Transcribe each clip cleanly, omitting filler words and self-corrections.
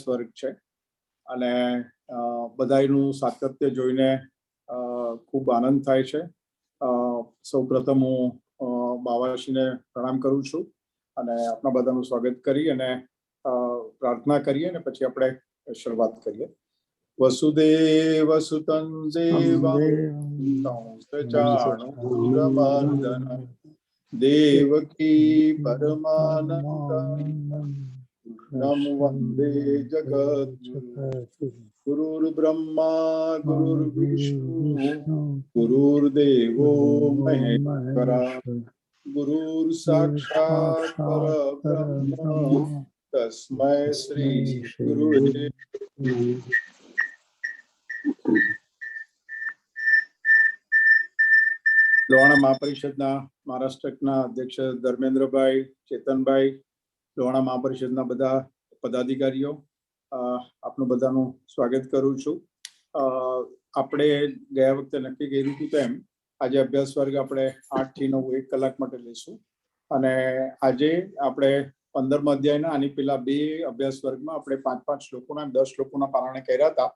વર્ગ છે અને બધાયનું સાતત્ય જોઈને ખૂબ આનંદ થાય છે. સૌપ્રથમ હું બાવાશ્રીને પ્રણામ કરું છું અને આપણા બધાનું સ્વાગત કરી અને પ્રાર્થના કરીએ અને પછી આપણે શરૂઆત કરીએ. વસુદેવ સુતં દેવં દેવકી પરમાનંદં વંદે જગત ગુરુર્બ્રહ્મા ગુરુર્વિષ્ણુ ગુરુર્દેવો મહેશ્વરા ગુરુર સાક્ષાત પરબ્રહ્મ તસ્મૈ શ્રી ગુરુવે. લોહાણા મહાપરિષદના મહારાષ્ટ્રના અધ્યક્ષ ધર્મેન્દ્રભાઈ, ચેતનભાઈ, લોહાણા મહાપરિષદના બધા પદાધિકારીઓ, આપનું બધાનું સ્વાગત કરું છું. આપણે ગયા વખતે નક્કી કર્યું હતું તેમ આજે અભ્યાસ વર્ગ આપણે 8 થી 9 1 કલાક માટે લઈશું અને આજે આપણે 15મા અધ્યાયના આની પેલા 2 અભ્યાસ વર્ગમાં આપણે 5-5 શ્લોકોના 10 શ્લોકોના પારાયણ કર્યા હતા,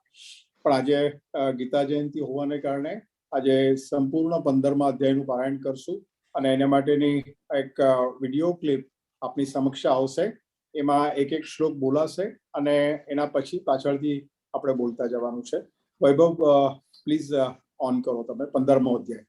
પણ આજે ગીતા જયંતિ હોવાને કારણે આજે સંપૂર્ણ 15મા અધ્યાયનું પારાયણ કરશું અને એના માટેની એક વિડીયો ક્લિપ આપની સમક્ષ આવશે. એમાં એક એક શ્લોક બોલાશે અને એના પછી પાછળથી આપણે બોલતા જવાનું છે. વૈભવ, પ્લીઝ ઓન કરો તમે 15મો અધ્યાય.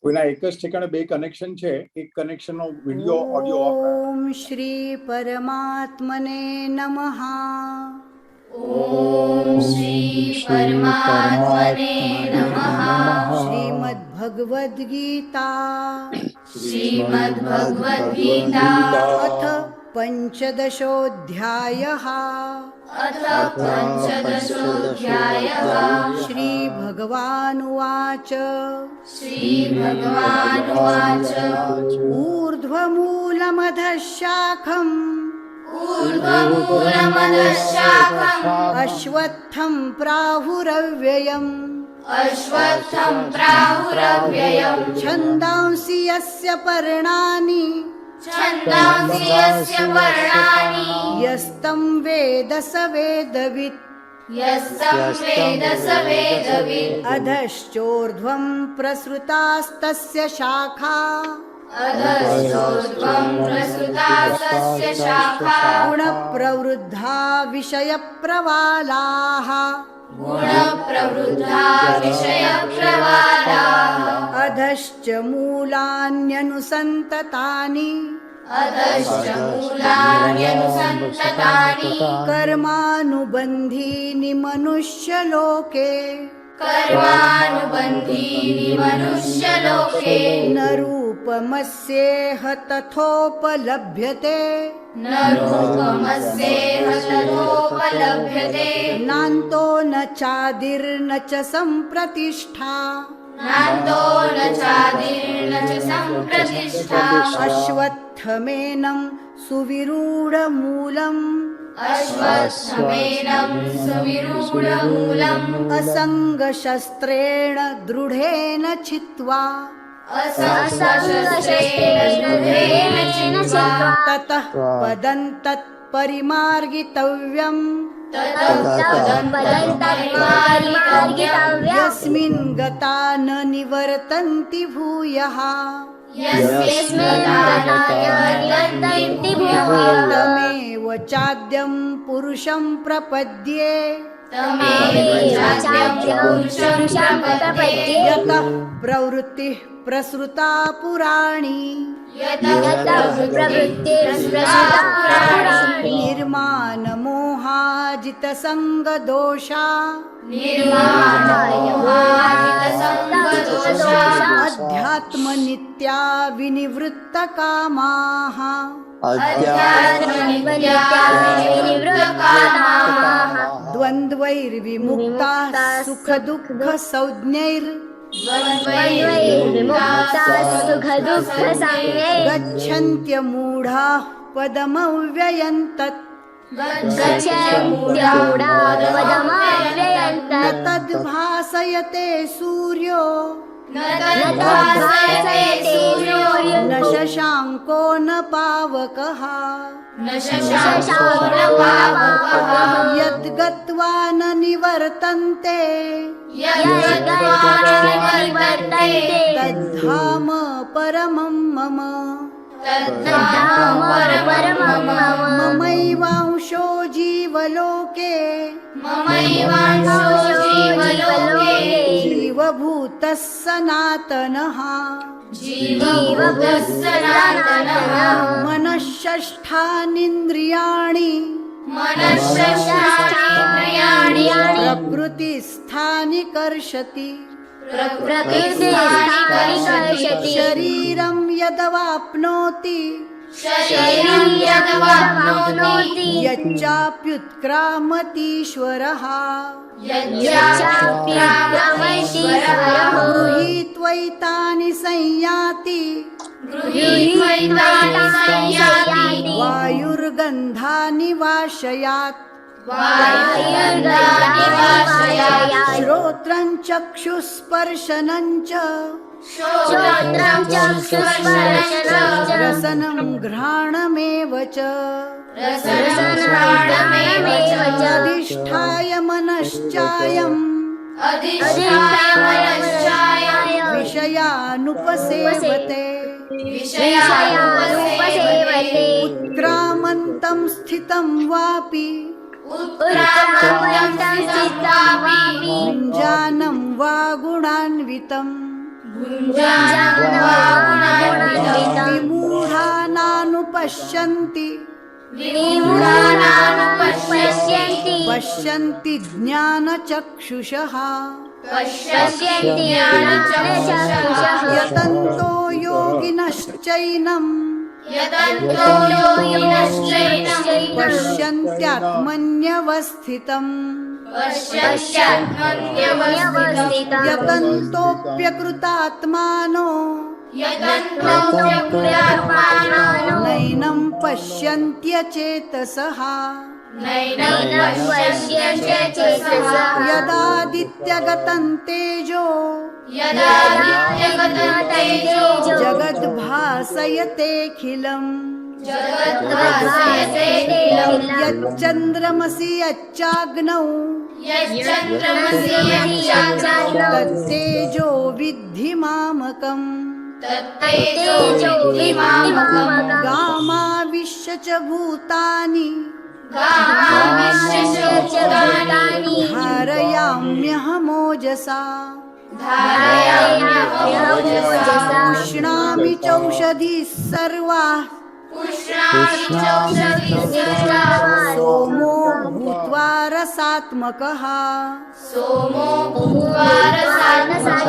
કોઈના એક જ ઠેકાણે 2 કનેક્શન છે, એક કનેક્શનનો વિડિયો ઓડિયો ઓફ. ઓમ શ્રી પરમાત્મને નમઃ. ઓમ શ્રી પરમાત્મને નમઃ. શ્રીમદ્ ભગવદ ગીતા અથ પંચદશોऽધ્યાયઃ. શ્રી ભગવાનુવાચ. ઊર્ધ્વમૂલમધઃ શાખम् અશ્વત્થં પ્રાહુરવ્યયम्. છંદાંસि યસ્ય પર્ણાनि યસ્तं વેદ સ વેદવિत्. અધશ્ચોર્ધ્વં પ્રસૃતાસ્તસ્ય શાખા ગુણપ્રવૃદ્ધા વિષયપ્રવાલાઃ. અધશ્ચ મૂલાન્યનુસંતતાનિ કર્માનુબંધીનિ મનુષ્યલોકે. ન રૂપમસ્યેહ તથોપલભ્યતે. નાન્તો ન ચાદિર્ન ચ સંપ્રતિષ્ઠા. અશ્વત્થમેनं સુવિરૂઢમૂલम्. અસંગશસ્ત્રેણ દૃઢેન છિત્વા. તતઃ પદં તત્પરિમાર્ગિતવ્યम्. યસ્મિन् ગતા ન નિવર્તન્તિ ભૂયઃ. તમેવ ચાદ્યં પુરુષં પ્રપદ્યે. યતઃ પ્રવૃત્તિઃ પ્રસૃતા પુરાણી. નિર્માન મોહાજિત સંગ દોષા. અધ્યાત્મ નિત્યા વિનિવૃત્ત કામાઃ. દ્વંદ્વૈર્વિમુક્તાઃ સુખ દુઃખ સંજ્ઞૈર. ગચ્છન્ત્યમૂઢાઃ પદમવ્યયં તत्. तद्भासयते सूर्यो न तद्भासयते सूर्यो न शशाङ्को न पावकः न शशाङ्को न पावकः यद्गत्वा न निवर्तन्ते यद्गत्वा न निवर्तन्ते तद्धाम परमं मम तद्धाम परमं मम ममैवांशो जीवलोके ममैवांशो जीवलोके जीवभूतः सनातनः जीवभूतः सनातनः मनःषष्ठानीन्द्रियाणि मनःषष्ठानीन्द्रियाणि प्रकृतिस्थानि कर्षति प्रकृतिस्थानि कर्षति शरीरं यदवाप्नोति शरीरं यदवाप्नोति यच्चाप्युत्क्रामतीश्वरः यच्चाप्युत्क्रामतीश्वरः गृहीत्वैतानि संयाति गृहीत्वैतानि संयाति वायुर्गन्धानि वाशयात् वायुर्गन्धानि वाशयात् श्रोत्रं चक्षुस्पर्शनं च श्रोत्रं चक्षुस्पर्शनं च रसनं घ्राणमेव च रसघ्राणमेव च अधिष्ठाय मनश्चायम् अधिष्ठाय मनश्चायं विषयानुपसेवते विषयानुपसेवते उत्क्रामन्तं स्थितं वापि उत्क्रामन्तं स्थितापि भुञ्जानं वा गुणान्वितं भुञ्जानं वा गुणान्वितं विमूढानानुपश्यन्ति विमूढानानुपश्यन्ति पश्यन्ति ज्ञानचक्षुषः पश्यन्ति ज्ञानचक्षुषः यतन्तो योगिनश्चैनं यतन्तो योगिनश्चैनं पश्यन्त्यात्मन्यवस्थितम् पश्यन्त्यवस्थितं यतन्तोऽप्यकृतात्मानो यतन्तोऽप्यकृतात्मानो नैनं पश्यन्त्यचेतसः नैनं पश्यन्ति चेतसः यदादित्यगतं तेजो यदादित्यगतं तेजो जगद्भासयतेऽखिलम् जगद्भासयतेऽखिलं यच्चन्द्रमसि यच्चाग्नौ यच्चन्द्रमसि यच्चाग्नौ तत्तेजो विद्धि मामकम् तत्तेजो विमामकम् गामाविश्य च भूतानि गामाविश्य च भूतानि धारयाम्यहमोजसा धारयाम्यहमोजसा पुष्णामि चौषधिः सर्वाः पुष्णामि चौषधिः सर्वाः सोमो भूत्वा रसात्मकः सोमो भूत्वा रसात्मकः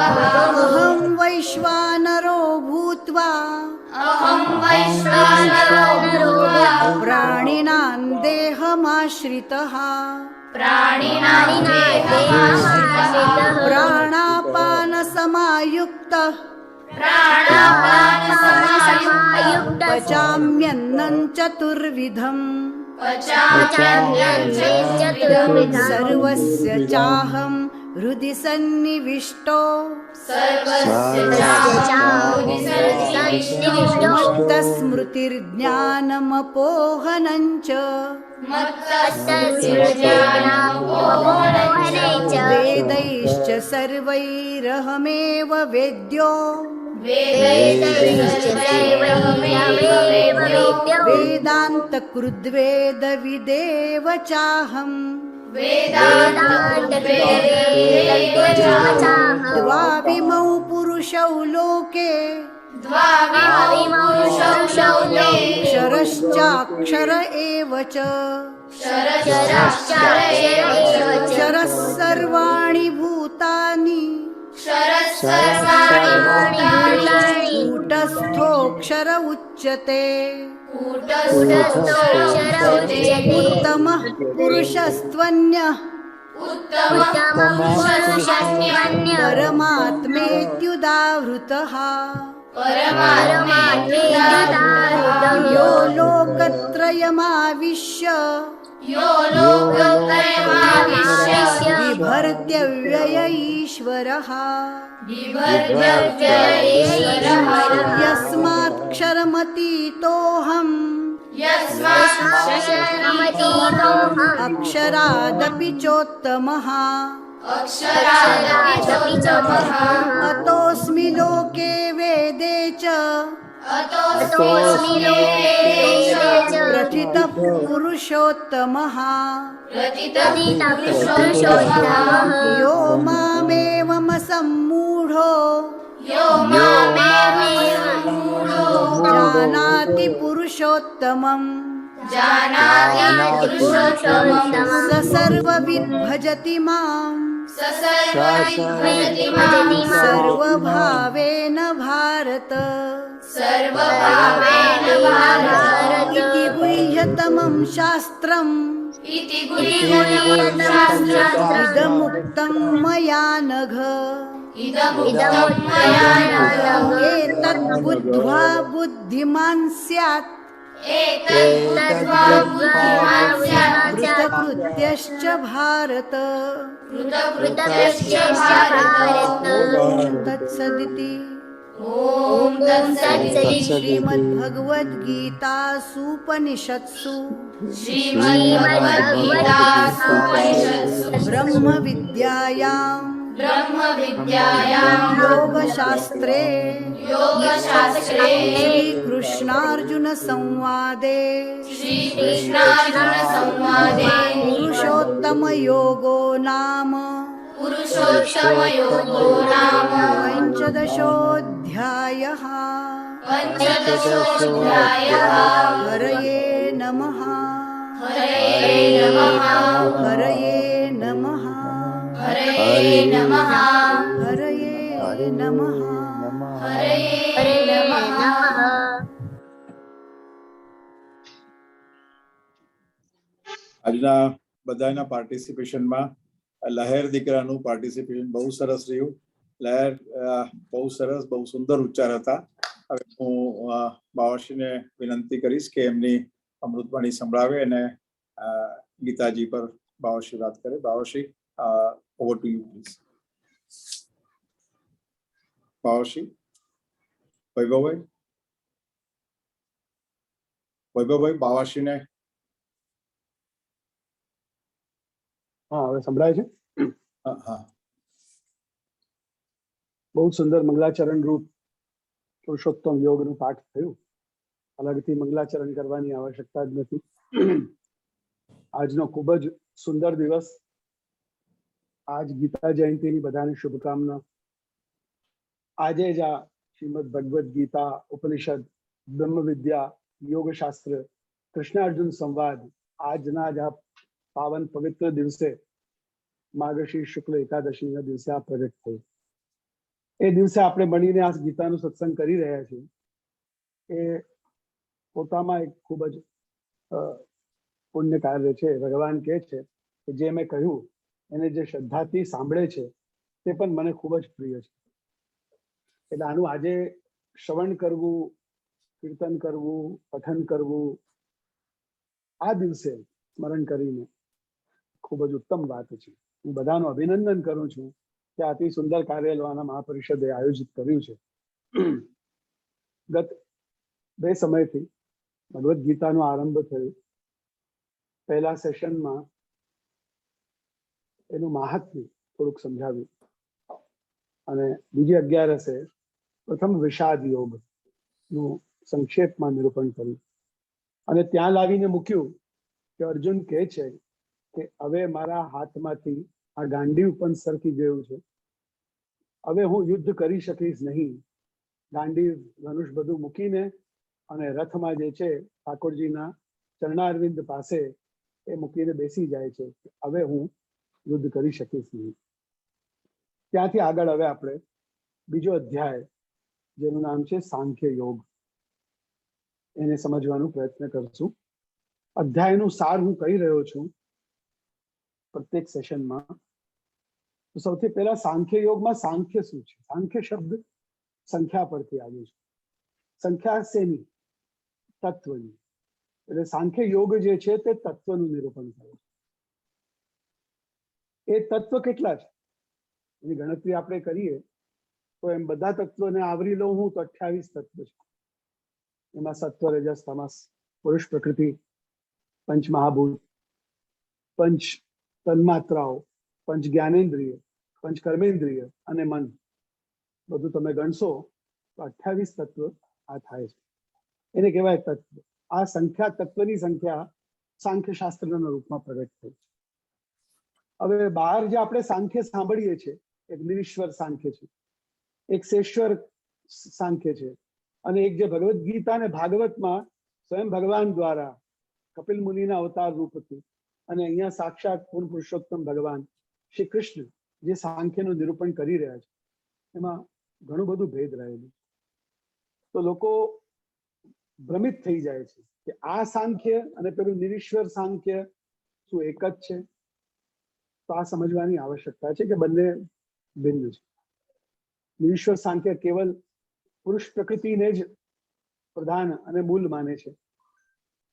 अहं वैश्वानरो भूत्वा अहं वैश्वानरो भूत्वा प्राणिनां देहमाश्रितः प्राणिनां देहमाश्रितः प्राणापानसमायुक्तः प्राणापानसमायुक्तः पचाम्यन्नं चतुर्विधम् पचाम्यन्नं चतुर्विधम् सर्वस्य चाहं हृदि सन्निविष्टो सर्वस्य चाहं सन्निविष्टो मत्तस्मृतिर्ज्ञानमपोहनं च मत्तस्मृतिर्ज्ञानमपोहनं च वेदैश्च सर्वैरहमेव वेद्यो वेदान्तकृद्वेदविदेव चाहम् द्वाविमौ पुरुषौ लोके क्षरश्चाक्षर एव च क्षरः सर्वाणि भूतानि कूटस्थोऽक्षर उच्यते उत्तमः पुरुषस्त्वन्यः परमात्मेत्युदाहृतः यो लोकत्रयमाविश्य यो लोकत्रयमाविश्य बिभर्त्यव्यय ईश्वरः बिभर्त्यव्ययेश्वरः यस्माक्षरमतीतोऽहम् यस्माक्षरमतीतोऽहम् अक्षरादपि चोत्तमः अक्षरादपि चोत्तमः अतोऽस्मि लोके वेदे च अतोऽस्मि लोके च प्रथितः पुरुषोत्तमः प्रतितपुरुषोत्तमः यो मामेवमसम्मूढो यो मामेवमूढो जानाति पुरुषोत्तमम् जानाति पुरुषोत्तमं स सर्वविद् भजति माम् स सर्वविद् भजति माम् सर्वभावेन भारत सर्वभावेन भारत इति गुह्यतमं शास्त्रम् इति गुह्यतमं शास्त्रम् इदमुक्तं मया नघ इदमुक्तं मया नघ एतत् बुद्ध्वा बुद्धिमान् स्यात् एतद् बुद्धिमान् स्यात् कृतकृत्यश्च भारत कृतकृत्यश्च भारत तत्सदिति ॐ तत्सदिति श्रीमद्भगवद्गीतासूपनिषत्सु श्रीमद्भगवद्गीतासु उपनिषत्सु ब्रह्मविद्यायां ब्रह्मविद्यायां योगशास्त्रे योगशास्त्रे श्रीकृष्णार्जुनसंवादे श्रीकृष्णार्जुनसंवादे पुरुषोत्तमयोगो नाम पुरुषोत्तमयोगो नाम पञ्चदशोऽध्यायः पञ्चदशोऽध्यायः हरये नमः हरये नमः हरये नमः हरये नमः हरये नमः हरये नमः આજના બધાના પાર્ટિસિપેશનમાં લહેર દીકરાનું પાર્ટિસિપેશન બહુ સરસ રહ્યું. લહેર બહુ સરસ, બહુ સુંદર ઉચ્ચાર હતા. હવે હું બાવાશ્રીને વિનંતી કરીશ કે એમની અમૃતવાણી સંભળાવે અને ગીતાજી પર બાવાશ્રી વાત કરે. બાવાશ્રી, ઓવર ટુ યુ પ્લીઝ. બાવાશ્રી, વૈભવભાઈ, વૈભવભાઈ, બાવાશ્રીને. હા, હવે સંભળાય છે. હા, બહુ સુંદર મંગલાચરણ રૂપ પુરુષોત્તમ યોગનું પાઠ થયું. અલગથી મંગલાચરણ કરવાની આવશ્યકતા જ નથી. આજનો ખૂબ જ સુંદર દિવસ. આજ ગીતા જયંતિની બધાને શુભકામના. આજે જ આ શ્રીમદ ભગવદ્ ગીતા ઉપનિષદ બ્રહ્મ વિદ્યા યોગશાસ્ત્ર કૃષ્ણાર્જુન સંવાદ આજના જ આ પાવન પવિત્ર દિવસે માર્ગશીર્ષ શુક્લ એકાદશીના દિવસે આ પ્રગટ થયું. એ દિવસે આપણે મળીને આ ગીતાનું સત્સંગ કરી રહ્યા છીએ. એ પોતામાં એક ખૂબ જ પુણ્ય કાર્ય છે. ભગવાન કહે છે કે જે મેં કહ્યું એને જે શ્રદ્ધાથી સાંભળે છે તે પણ મને ખૂબ જ પ્રિય છે. એટલે આનું આજે શ્રવણ કરવું, કીર્તન કરવું, પઠન કરવું, આ દિવસે સ્મરણ કરીને ખૂબ જ ઉત્તમ વાત છે. હું બધાનું અભિનંદન કરું છું કે અતિ સુંદર કાર્યવાહના મહાપરિષદે આયોજિત કર્યું છે. ગત 2 સમયથી ભગવદ્ ગીતાનો આરંભ થયો. પહેલા સેશનમાં એનું મહાત્મ્ય થોડુંક સમજાવ્યું અને બીજી 11 પ્રથમ વિષાદ યોગનું સંક્ષેપમાં નિરૂપણ કર્યું અને ત્યાં લાવીને મૂક્યું કે અર્જુન કહે છે કે હવે મારા હાથમાંથી આ ગાંડીવ પણ સરકી ગયું છે. હવે હું યુદ્ધ કરી શકીશ નહીં. ગાંડીવ ધનુષ બધું મૂકીને અને રથમાં જે છે ઠાકોરજીના ચરણારવિંદ પાસે એ મૂકીને બેસી જાય છે. હવે હું યુદ્ધ કરી શકીશ નહીં. ત્યાંથી આગળ હવે આપણે બીજો અધ્યાય જેનું નામ છે સાંખ્ય યોગ, એને સમજવાનો પ્રયત્ન કરશું. અધ્યાયનું સાર હું કહી રહ્યો છું પ્રત્યેક સેશનમાં. તો સૌથી પહેલા સાંખ્ય યોગમાં સાંખ્ય શું છે? સાંખ્ય શબ્દ સંખ્યા પરથી આવ્યો છે. સંખ્યા શેની? તત્વની. એટલે સાંખ્ય યોગ જે છે તે તત્વનું નિરૂપણ કરે છે. એ તત્વ કેટલા છે એની ગણતરી આપણે કરીએ તો એમ બધા તત્વોને આવરી લઉં હું તો 28 તત્વ છે. એમાં સત્વ, રજસ, તમસ, પુરુષ પ્રકૃતિ, પંચ મહાભૂત, પંચ તન્માત્રાઓ, પંચ જ્ઞાનેન્દ્રિય, પંચ કર્મેન્દ્રિય અને મન, બધું તમે ગણશો તો 28 તત્વ આ થાય છે. એને કહેવાય તત્વ. આ સંખ્યા, તત્વની સંખ્યા સાંખ્ય શાસ્ત્રના રૂપમાં પ્રગટ થઈ છે. હવે બહાર જે આપણે સાંખ્ય સાંભળીએ છીએ, એક નિરીશ્વર સાંખ્ય છે, એક શેશ્વર સાંખ્ય છે, અને એક જે ભગવદ્ ગીતા અને ભાગવતમાં સ્વયં ભગવાન દ્વારા કપિલ મુનિના અવતાર રૂપથી અને અહીંયા સાક્ષાત પૂર્ણ પુરુષોત્તમ ભગવાન શ્રી કૃષ્ણ જે સાંખ્યનું નિરૂપણ કરી રહ્યા છે, એમાં ઘણું બધું ભેદ રહેલું. તો લોકો ભ્રમિત થઈ જાય છે કે આ સાંખ્ય અને પેલું નિરીશ્વર સાંખ્ય શું એક જ છે? તો આ સમજવાની આવશ્યકતા છે કે બંને ભિન્ન છે. નિરીશ્વર સાંખ્ય કેવલ પુરુષ પ્રકૃતિને જ પ્રધાન અને મૂળ માને છે,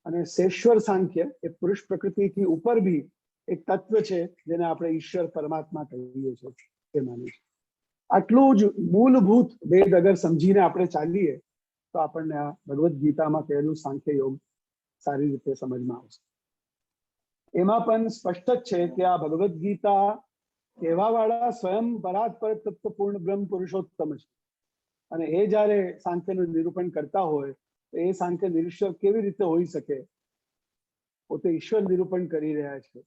અને શેશ્વર સાંખ્ય એ પુરુષ પ્રકૃતિથી ઉપર બી એક તત્વ છે જેને આપણે ઈશ્વર પરમાત્મા કહીએ છીએ એ માને છે. આટલું જ મૂળભૂત ભેદ અગર સમજીને આપણે ચાલીએ તો આપણને આ ભગવદ્ ગીતામાં કહેલું સાંખ્ય યોગ સારી રીતે સમજમાં આવશે. એમાં પણ સ્પષ્ટ જ છે કે આ ભગવદ્ ગીતા કહેવાવાળા સ્વયં પરાત્પર તત્વપૂર્ણ બ્રહ્મ પુરુષોત્તમ છે, અને એ જ્યારે સાંખ્યનું નિરૂપણ કરતા હોય તો એ સાંખ્ય નિરીશ્વર કેવી રીતે હોઈ શકે? પોતે ઈશ્વર નિરૂપણ કરી રહ્યા છે.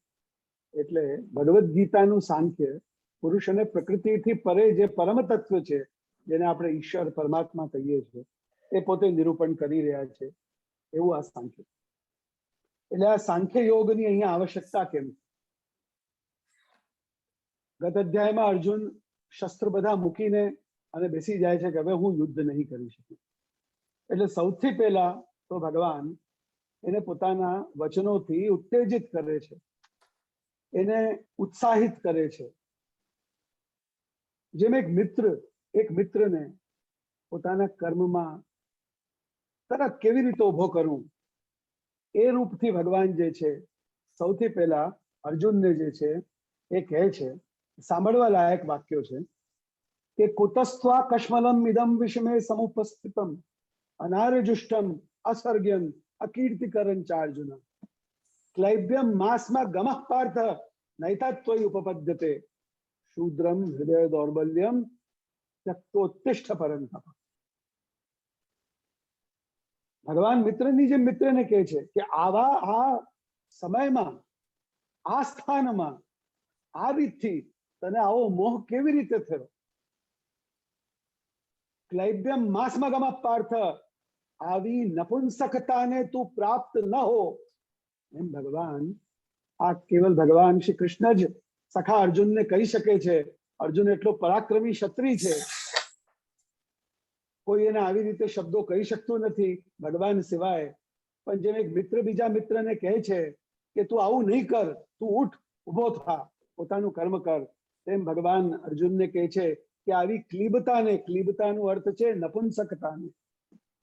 એટલે ભગવદ્ ગીતાનું સાંખ્ય પુરુષ અને પ્રકૃતિથી પરે જે પરમ તત્વ છે, જેને આપણે ઈશ્વર પરમાત્મા કહીએ છીએ, એ પોતે નિરૂપણ કરી રહ્યા છે, એવું આ સાંખ્ય. એટલે આ સાંખ્ય યોગની અહીંયા આવશ્યકતા કેમ? ગત અધ્યાયમાં અર્જુન શસ્ત્ર બધા મૂકીને અને બેસી જાય છે કે હવે હું યુદ્ધ નહીં કરી શકું. એટલે સૌથી પહેલા તો ભગવાન એને પોતાના વચનોથી ઉત્તેજિત કરે છે, એને ઉત્સાહિત કરે છે. જેમ એક મિત્રને પોતાના કર્મમાં તરત કેવી રીતે ઉભો કરું, એ રૂપથી ભગવાન જે છે સૌથી પહેલા અર્જુનને જે છે એ કહે છે. સાંભળવા લાયક વાક્યો છે કે કુતસ્ત્વા કશ્મલમ ઇદમ વિષમે સમુપસ્થિતમ અનારજુષ્ટમ અસર્ગ્યમ અકીર્તિકરં ચાર્જુન ક્લૈબ્યમ માસમાં ગમઃ પાર્થ નૈતત્વય ઉપપદ્યતે શૂદ્રમ હૃદય દૌર્બલ્યમ ત્યક્તોત્તિષ્ઠ પરંતપ. ભગવાન મિત્રની જેમ મિત્રને કહે છે કે આવા આ સમયમાં, આ સ્થાનમાં, આ રીતથી તને આવો મોહ કેવી રીતે થયો? ક્લૈબ્યમ માસમાં ગમઃ પાર્થ, આવી નપુંસકતાને તું પ્રાપ્ત ન હો. એમ ભગવાન, આ કેવલ ભગવાન શ્રી કૃષ્ણ જ સખા અર્જુનને કહી શકે છે. અર્જુન એટલો પરાક્રમી ક્ષત્રિય છે, કોઈ એને આવી રીતે શબ્દો કહી શકતું નથી ભગવાન સિવાય. પણ જેમ એક મિત્ર બીજા મિત્રને કહે છે કે તું આવું નહીં કર, તું ઉઠ, ઉભો થા, પોતાનું કર્મ કર, તેમ ભગવાન અર્જુનને કહે છે કે આવી ક્લિબતાને, ક્લિબતાનો અર્થ છે નપુંસકતાને,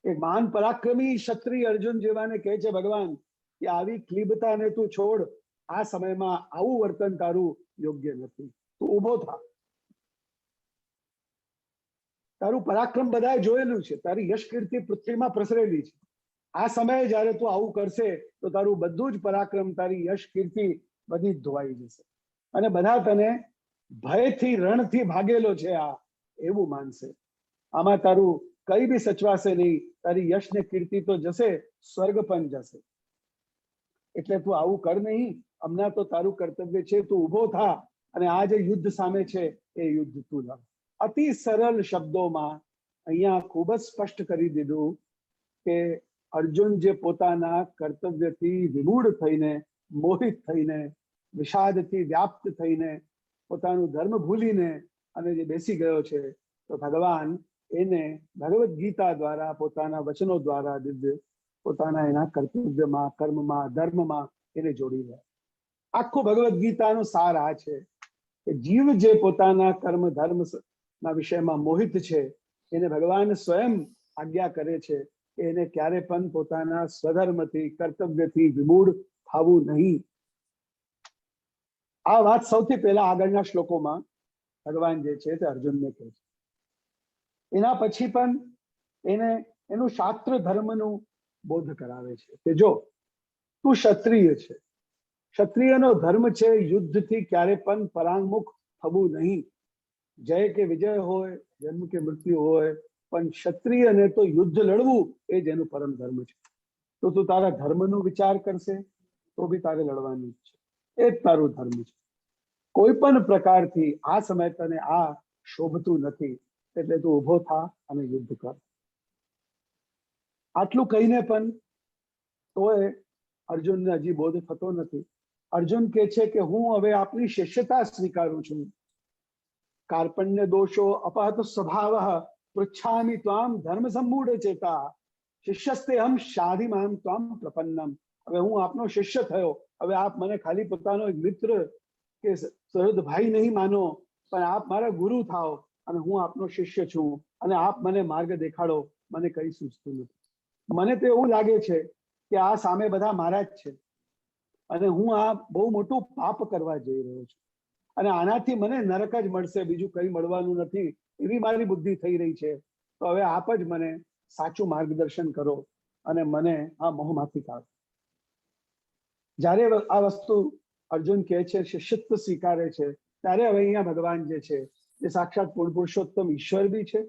એક મહાન પરાક્રમી ક્ષત્રિય અર્જુન જેવાને કહે છે ભગવાન કે આવી ક્લિબતાને તું છોડ, આ સમયમાં આવું વર્તન તારું યોગ્ય નથી, તું ઉભો થા. તારું પરાક્રમ બધાએ જોયેલું છે, તારી યશ કીર્તિ પૃથ્વીમાં પ્રસરેલી છે. આ સમયે જ્યારે તું આવું કરશે તો તારું બધું જ પરાક્રમ, તારી યશ કીર્તિ બધી જ ધોવાઈ જશે, અને બધા તને ભયથી, રણથી ભાગેલો છે આ એવું માનશે. આમાં તારું કઈ બી સચવાશે નહીં, તારી યશ ને કીર્તિ તો જશે, સ્વર્ગ પણ જશે. એટલે તું આવું કર નહીં, હમણાં તો તારું કર્તવ્ય છે તું ઉભો થા, અને આ જે યુદ્ધ સામે છે એ યુદ્ધ તું લડ. અતિ સરળ શબ્દોમાં અહીંયા ખૂબ જ સ્પષ્ટ કરી દીધું કે અર્જુન જે પોતાના કર્તવ્યથી વિમૂઢ થઈને, મોહિત થઈને, વિષાદથી વ્યાપ્ત થઈને, પોતાનું ધર્મ ભૂલીને અને જે બેસી ગયો છે, તો ભગવાન એને ભગવદ્ ગીતા દ્વારા, પોતાના વચનો દ્વારા દિવ્ય પોતાના એના કર્તવ્યમાં, કર્મમાં, ધર્મમાં એને જોડી રહ્યા. આખો ભગવદ્ ગીતાનો સાર આ છે કે જીવ જે પોતાના કર્મ ધર્મ ના વિષયમાં મોહિત છે, એને ભગવાન સ્વયં આજ્ઞા કરે છે એને ક્યારે પણ પોતાના સ્વધર્મથી કર્તવ્યથી વિમૂઢ થવું નહીં. આ વાત સૌથી પહેલા આગળના શ્લોકોમાં ભગવાન જે છે તે અર્જુનને કહે છે. એના પછી પણ એને એનું શાસ્ત્ર ધર્મનું બોધ કરાવે છે કે જો તું ક્ષત્રિય છે, ક્ષત્રિયનો ધર્મ છે યુદ્ધથી ક્યારે પણ પરાંગમુખ થવું નહીં. જય કે વિજય હોય, જન્મ કે મૃત્યુ હોય, પણ ક્ષત્રિયને તો યુદ્ધ લડવું એ જ એનું પરમ ધર્મ છે. તો તું તારા ધર્મનો વિચાર કરશે તો બી તારે લડવાનું જ છે. એ જ તારું ધર્મ છે. કોઈ પણ પ્રકારથી આ સમય તને આ શોભતું નથી એટલે તું ઊભો થા અને યુદ્ધ કર. આટલું કહીને પણ તોય અર્જુનને હજી બોધ થતો નથી. અર્જુન કહે છે કે હું હવે આપની શિષ્યતા સ્વીકારું છું. કાર્પણ્ય દોષો અપહત સ્વભાવ પૃચ્છામિ ત્વામ ધર્મ સંમૂઢ ચેતા શિષ્યસ્તે હમ શાધિમામ ત્વામ પ્રપન્નમ. હવે હું આપનો શિષ્ય થયો. હવે આપ મને ખાલી પોતાનો એક મિત્ર કે સહૃદ ભાઈ નહીં માનો, પણ આપ મારા ગુરુ થાઓ અને હું આપનો શિષ્ય છું અને આપ મને માર્ગ દેખાડો. મને કઈ સૂચતું નથી. મને તો એવું લાગે છે કે આ સામે બધા મારા જ છે અને હું આ બહુ મોટું પાપ કરવા જઈ રહ્યો છું અને આનાથી મને નરક જ મળશે, બીજું કંઈ મળવાનું નથી એવી મારી બુદ્ધિ થઈ રહી છે. તો હવે આપ જ મને સાચું માર્ગદર્શન કરો અને મને આ મોહમાંથી કાઢો. જ્યારે આ વસ્તુ અર્જુન કહે છે, શિષ્યત્વ સ્વીકારે છે, ત્યારે હવે અહીંયા ભગવાન જે છે એ સાક્ષાત પૂર્ણ પુરુષોત્તમ ઈશ્વર બી છે,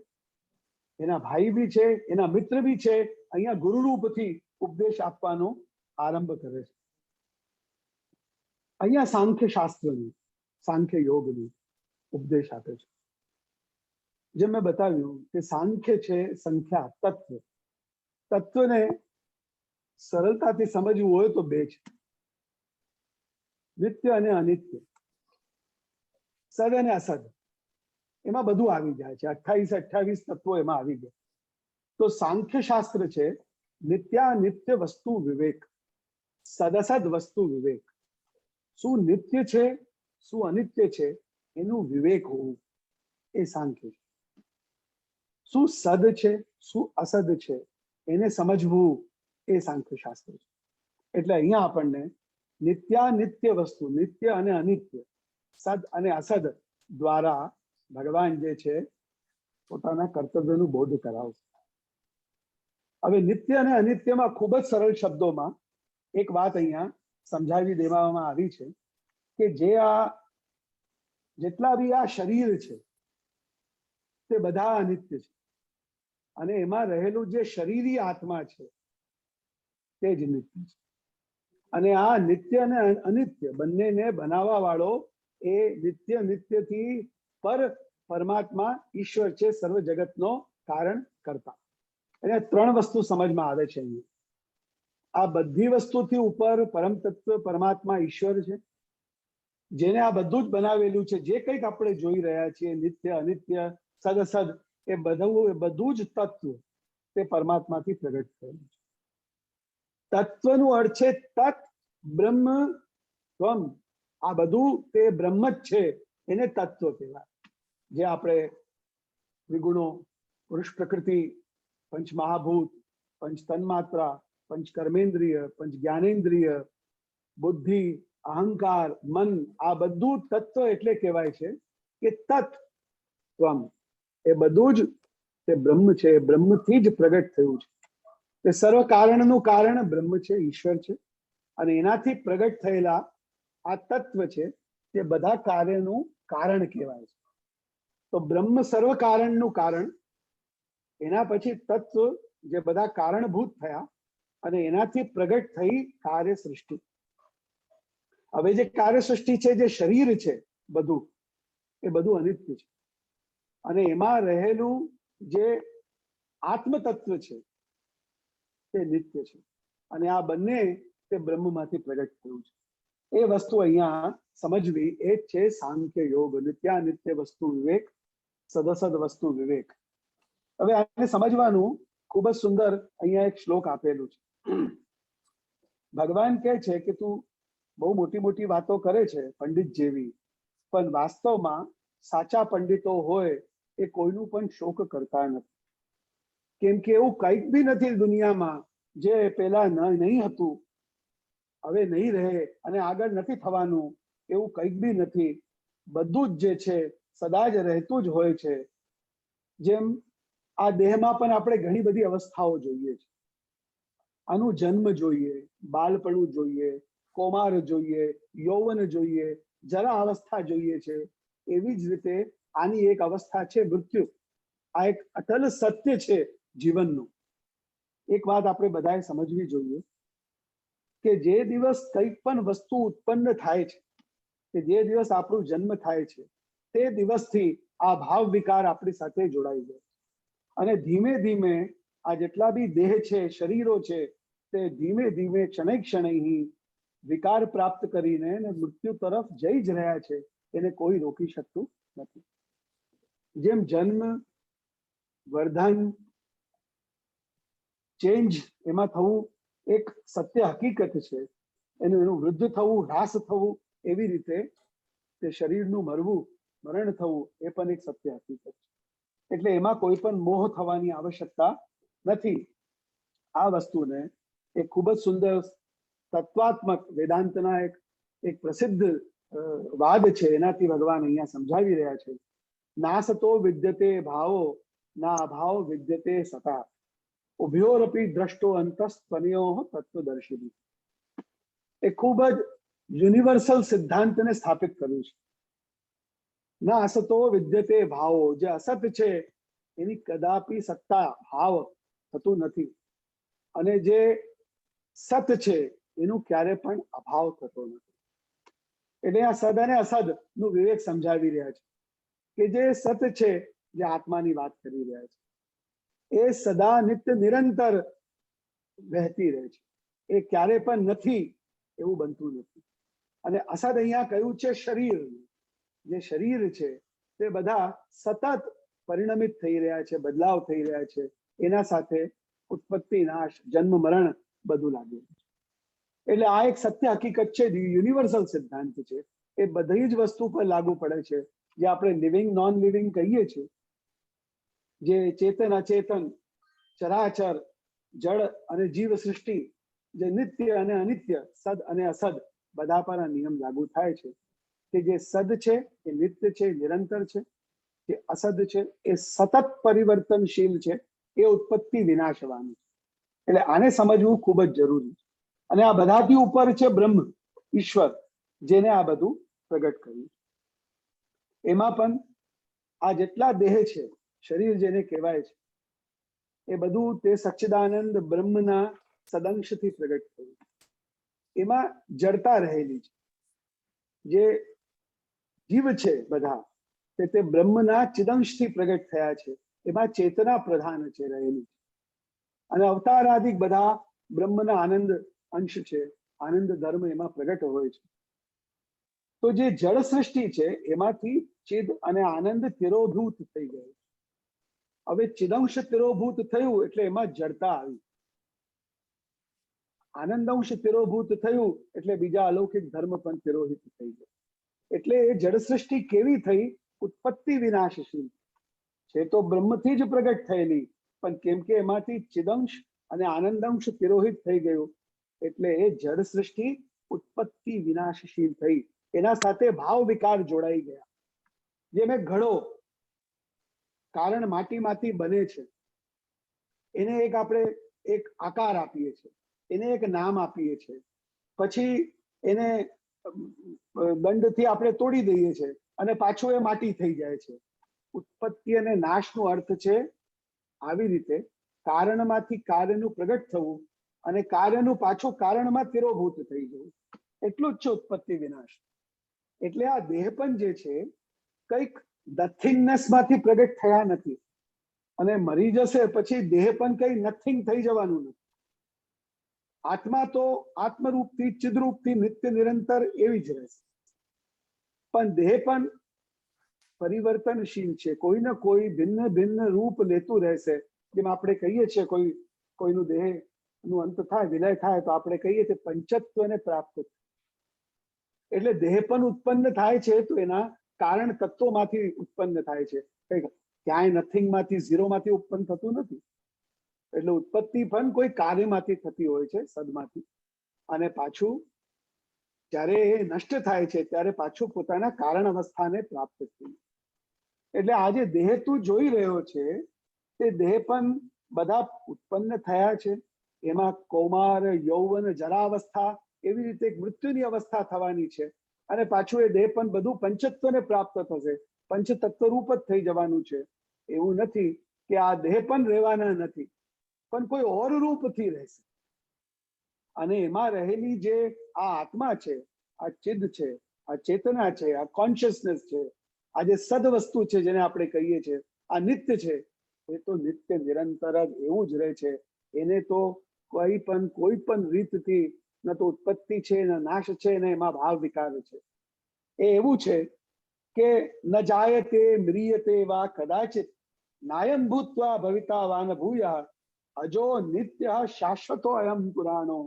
એના ભાઈ બી છે, એના મિત્ર બી છે. અહીંયા ગુરુ રૂપથી ઉપદેશ આપવાનો આરંભ કરે છે. અહીંયા સાંખ્ય શાસ્ત્રનું, સાંખ્ય યોગનું ઉપદેશ આપે છે. જેમ મેં બતાવ્યું કે સાંખ્ય છે સંખ્યા, તત્વ. તત્વને સરળતાથી સમજવું હોય તો બે છે, નિત્ય અને અનિત્ય, સદ અને અસદ. એમાં બધું આવી જાય છે. 28 તત્વો એમાં આવી ગયા. તો સાંખ્ય શાસ્ત્ર છે નિત્યાનિત્ય વસ્તુ વિવેક, સદસદ વસ્તુ વિવેક. શું નિત્ય છે શું અનિત્ય છે એનું વિવેક હોવું એ સાંખ્ય છે. શું સદ છે શું અસદ છે એને સમજવું એ સાંખ્ય શાસ્ત્ર છે. એટલે અહીંયા આપણને નિત્યાનિત્ય વસ્તુ, નિત્ય અને અનિત્ય, સદ અને અસદ દ્વારા ભગવાન જે છે પોતાના કર્તવ્યનું બોધ કરાવશે. હવે નિત્ય અને અનિત્યમાં ખૂબ જ સરળ શબ્દોમાં એક વાત અહીંયા સમજાવી દેવામાં આવી છે કે જેટલા બી આ શરીર છે તે બધા અનિત્ય છે અને એમાં રહેલું જે શરીરી આત્મા છે તે જ નિત્ય છે. અને આ નિત્ય અને અનિત્ય બંનેને બનાવવા વાળો એ નિત્યથી પર પરમાત્મા ઈશ્વર છે, સર્વ જગતનો કારણ કરતા. એને ત્રણ વસ્તુ સમજમાં આવે છે અહીંયા. આ બધી વસ્તુથી ઉપર પરમ તત્વ પરમાત્મા ઈશ્વર છે, જેને આ બધું જ બનાવેલું છે. જે કંઈક આપણે જોઈ રહ્યા છીએ નિત્ય અનિત્ય સદસદ એ બધું જ તત્વ તે પરમાત્માથી પ્રગટ થયેલું છે. તત્વનું અર્થ છે તત્ બ્રહ્મ ત્વમ. આ બધું તે બ્રહ્મ જ છે, એને તત્વ કહેવાય. જે આપણે વિગુણો, પુરુષ પ્રકૃતિ, પંચ મહાભૂત, પંચ તન્માત્રા, પંચ કર્મેન્દ્રિય, પંચ જ્ઞાનેન્દ્રિય, બુદ્ધિ, અહંકાર, મન, આ બધું તત્વ એટલે કહેવાય છે કે તત્ ત્વમ. એ બધું જ તે બ્રહ્મ છે, બ્રહ્મથી જ પ્રગટ થયું છે. તે સર્વ કારણનું કારણ બ્રહ્મ છે, ઈશ્વર છે. અને એનાથી પ્રગટ થયેલા આ તત્વ છે તે બધા કાર્યનું કારણ કહેવાય છે. તો બ્રહ્મ સર્વ કારણનું કારણ, એના પછી તત્વ જે બધા કારણભૂત થયા અને એનાથી પ્રગટ થઈ કાર્ય સૃષ્ટિ. હવે જે કાર્ય સૃષ્ટિ છે, જે શરીર છે બધું, એ બધું અનિત્ય છે અને એમાં રહેલું જે આત્મ તત્વ છે તે નિત્ય છે. અને આ બંને તે બ્રહ્મમાંથી પ્રગટ થયું છે. એ વસ્તુ અહીંયા સમજવી એ જ છે સાંખ્ય યોગ. નિત્યાનિત્ય વસ્તુ વિવેક, સદસદ વસ્તુ વિવેક. હવે આને સમજવાનું ખૂબ જ સુંદર અહીંયા એક શ્લોક આપેલું છે. ભગવાન કહે છે કે તું બહુ મોટી મોટી વાતો કરે છે પંડિત જેવી, પણ વાસ્તવમાં સાચા પંડિતો હોય એ કોઈનું પણ શોક કરતા નથી. કેમ કે એવું કંઈક બી નથી દુનિયામાં જે પેલા નહીં હતું, હવે નહીં રહે અને આગળ નથી થવાનું, એવું કંઈક બી નથી. બધું જ જે છે સદા જ રહેતું જ હોય છે. જેમ આ દેહમાં પણ આપણે ઘણી બધી અવસ્થાઓ જોઈએ છે. આનું જન્મ જોઈએ, બાળપણું જોઈએ, કૌમાર જોઈએ, યૌવન જોઈએ, જરા અવસ્થા જોઈએ છે. એવી જ રીતે આની એક અવસ્થા છે મૃત્યુ. આ એક અટલ સત્ય છે જીવનનું. એક વાત આપણે બધાએ સમજવી જોઈએ કે જે દિવસ કંઈક પણ વસ્તુ ઉત્પન્ન થાય છે, કે જે દિવસ આપણું જન્મ થાય છે, તે દિવસથી આ ભાવ વિકાર આપણી સાથે જોડાઈ જાય અને ધીમે ધીમે આ જેટલા બી દેહ છે, શરીરો છે, તે ધીમે ધીમે ક્ષણે ક્ષણે વિકાર પ્રાપ્ત કરીને મૃત્યુ તરફ જઈ જ રહ્યા છે. એને કોઈ રોકી શકતું નથી. જેમ જન્મ, વર્ધન, ચેન્જ એમાં થવું એક સત્ય હકીકત છે. એનું વૃદ્ધ થવું, હ્રાસ થવું, એવી રીતે તે શરીરનું મરવું, મરણ થવું એ પણ એક સત્ય હકીકત છે. એટલે એમાં કોઈ પણ મોહ થવાની આવશ્યકતા નથી. આ વસ્તુને એક ખૂબ જ સુંદર તત્વાત્મક વેદાંતના એક પ્રસિદ્ધ વાદ છે, એનાથી ભગવાન અહીંયા સમજાવી રહ્યા છે. નાસતો વિદ્યતે ભાવો ના અભાવ વિદ્યતે સતા ઉભયોરપી દ્રષ્ટો અંતસ્ત્વનયોઃ તત્વદર્શિની. એ ખૂબ જ યુનિવર્સલ સિદ્ધાંતને સ્થાપિત કર્યું છે. ના અસતો વિદ્યતે ભાવો, જે અસત છે એની કદાપી સત્તા, ભાવ થતું નથી, અને જે સત છે એનું ક્યારે પણ અભાવ થતો નથી. એટલે આ સદ અને અસદ નું વિવેક સમજાવી રહ્યા છે કે જે સત છે, જે આત્માની વાત કરી રહ્યા છે, એ સદા નિત્ય નિરંતર વહેતી રહે છે. એ ક્યારે પણ નથી એવું બનતું નથી. અને અસદ અહીંયા કહ્યું છે શરીર. જે શરીર છે તે બધા સતત પરિણમિત થઈ રહ્યા છે, બદલાવ થઈ રહ્યા છે. એના સાથે ઉત્પત્તિ, નાશ, જન્મ, મરણ બધું લાગ્યું છે. એટલે આ એક સત્ય હકીકત છે, યુનિવર્સલ સિદ્ધાંત છે. એ બધી જ વસ્તુ પર લાગુ પડે છે. જે આપણે લિવિંગ, નોન લિવિંગ કહીએ છીએ, જે ચેતન, અચેતન, ચરાચર, જળ અને જીવ સૃષ્ટિ, જે નિત્ય અને અનિત્ય, સદ અને અસદ, બધા પર આ નિયમ લાગુ થાય છે કે જે સદ છે એ નિત્ય છે, નિરંતર છે. જે અસદ છે એ સતત પરિવર્તનશીલ છે, એ ઉત્પત્તિ વિનાશવાની છે. એટલે આને સમજવું ખૂબ જ જરૂરી છે. અને આ બધાથી ઉપર છે બ્રહ્મ, ઈશ્વર, જેને આ બધું પ્રગટ કર્યું. એમાં પણ આ જેટલા દેહ છે, શરીર જેને કહેવાય છે, એ બધું તે સચ્ચિદાનંદ બ્રહ્મના સદંશથી પ્રગટ થયું. એમાં જડતા રહેલી છે. જે જીવ છે બધા તે બ્રહ્મના ચિદંશથી પ્રગટ થયા છે. એમાં ચેતના પ્રધાન છે રહેલી છે. અને અવતારાદિક બધા બ્રહ્મના આનંદ અંશ છે, આનંદ ધર્મ એમાં પ્રગટ હોય છે. તો જે જળ સૃષ્ટિ છે એમાંથી ચિદ અને આનંદ તિરોભૂત થઈ ગયું. હવે ચિદંશ તિરોભૂત થયું એટલે એમાં જડતા આવી. આનંદાંશ તિરોભૂત થયું એટલે બીજા અલૌકિક ધર્મ પણ તિરોહિત થઈ ગયા. એટલે એ જળ સૃષ્ટિ કેવી થઈ? ઉત્પત્તિ વિનાશશીલ છે. તો બ્રહ્મથી જ પ્રગટ થયેલી, પણ કેમ કે એમાંથી ચિદંશ અને આનંદાંશ તિરોહિત થઈ ગયું એટલે એ જળ સૃષ્ટિ ઉત્પત્તિ વિનાશશીલ થઈ. એના સાથે ભાવ વિકાર જોડાઈ ગયા. જેમ એક ઘડો કારણ માટીમાંથી બને છે, એને એક આપણે એક આકાર આપીએ છીએ, એને એક નામ આપીએ છીએ, પછી એને દંડથી આપણે તોડી દઈએ છીએ અને પાછું એ માટી થઈ જાય છે. ઉત્પત્તિ અને નાશનો અર્થ છે આવી રીતે કારણમાંથી કાર્યનું પ્રગટ થવું અને કાર્યનું પાછું કારણમાં તિરોભૂત થઈ જવું. એટલું જ છે ઉત્પત્તિ વિનાશ. એટલે આ દેહ પણ જે છે કંઈક નથિંગનેસ માંથી પ્રગટ થયા નથી, અને મરી જશે પછી દેહ પણ કઈ નથિંગ થઈ જવાનું નથી. આત્મા તો આત્મરૂપથી, ચિદરૂપથી નિત્ય નિરંતર એવી જ રહેશે, પણ દેહ પણ પરિવર્તનશીલ છે. કોઈને કોઈ ભિન્ન ભિન્ન રૂપ લેતું રહેશે. જેમ આપણે કહીએ છીએ કોઈનું દેહ નું અંત થાય, વિલય થાય, તો આપણે કહીએ છીએ પંચત્વને પ્રાપ્ત. એટલે દેહ પણ ઉત્પન્ન થાય છે તો એના કારણ તત્વોમાંથી ઉત્પન્ન થાય છે. ક્યાંય નથિંગ માંથી, ઝીરો માંથી ઉત્પન્ન થતું નથી. એટલે ઉત્પત્તિ પણ કોઈ કાર્યમાંથી થતી હોય છે, સદમાંથી, અને પાછું જ્યારે એ નષ્ટ થાય છે ત્યારે પાછું પોતાના કારણ અવસ્થાને પ્રાપ્ત થયું. એટલે આ જે દેહ તું જોઈ રહ્યો છે તે દેહ પણ બધા ઉત્પન્ન થયા છે. એમાં કૌમાર, યૌવન, જરાવસ્થા એવી રીતે એક મૃત્યુની અવસ્થા થવાની છે, અને પાછું એ દેહ પણ બધું પંચત્વને પ્રાપ્ત થશે, પંચતત્વ રૂપ જ થઈ જવાનું છે. એવું નથી કે આ દેહ પણ રહેવાના નથી, પણ કોઈ ઓર રૂપથી રહેશે. અને એમાં રહેલી જે આ આત્મા છે, આ ચિદ છે, આ ચેતના છે, આ કોન્શિયસનેસ છે, આ જે સદ વસ્તુ છે જેને આપણે કહીએ છીએ, આ નિત્ય છે, એ તો નિત્ય નિરંતર જ એવું જ રહે છે. એને તો કોઈ પણ રીતથી ન તો ઉત્પત્તિ છે, ન નાશ છે, ને એમાં ભાવ વિકાર છે. એ એવું છે કે ન જાયતે મ્રિયતે વા કદાચિત નાયમ ભૂત્વા ભવિતા વાન ભૂયા અજો નિત્ય શાશ્વતો અયમ પુરાણો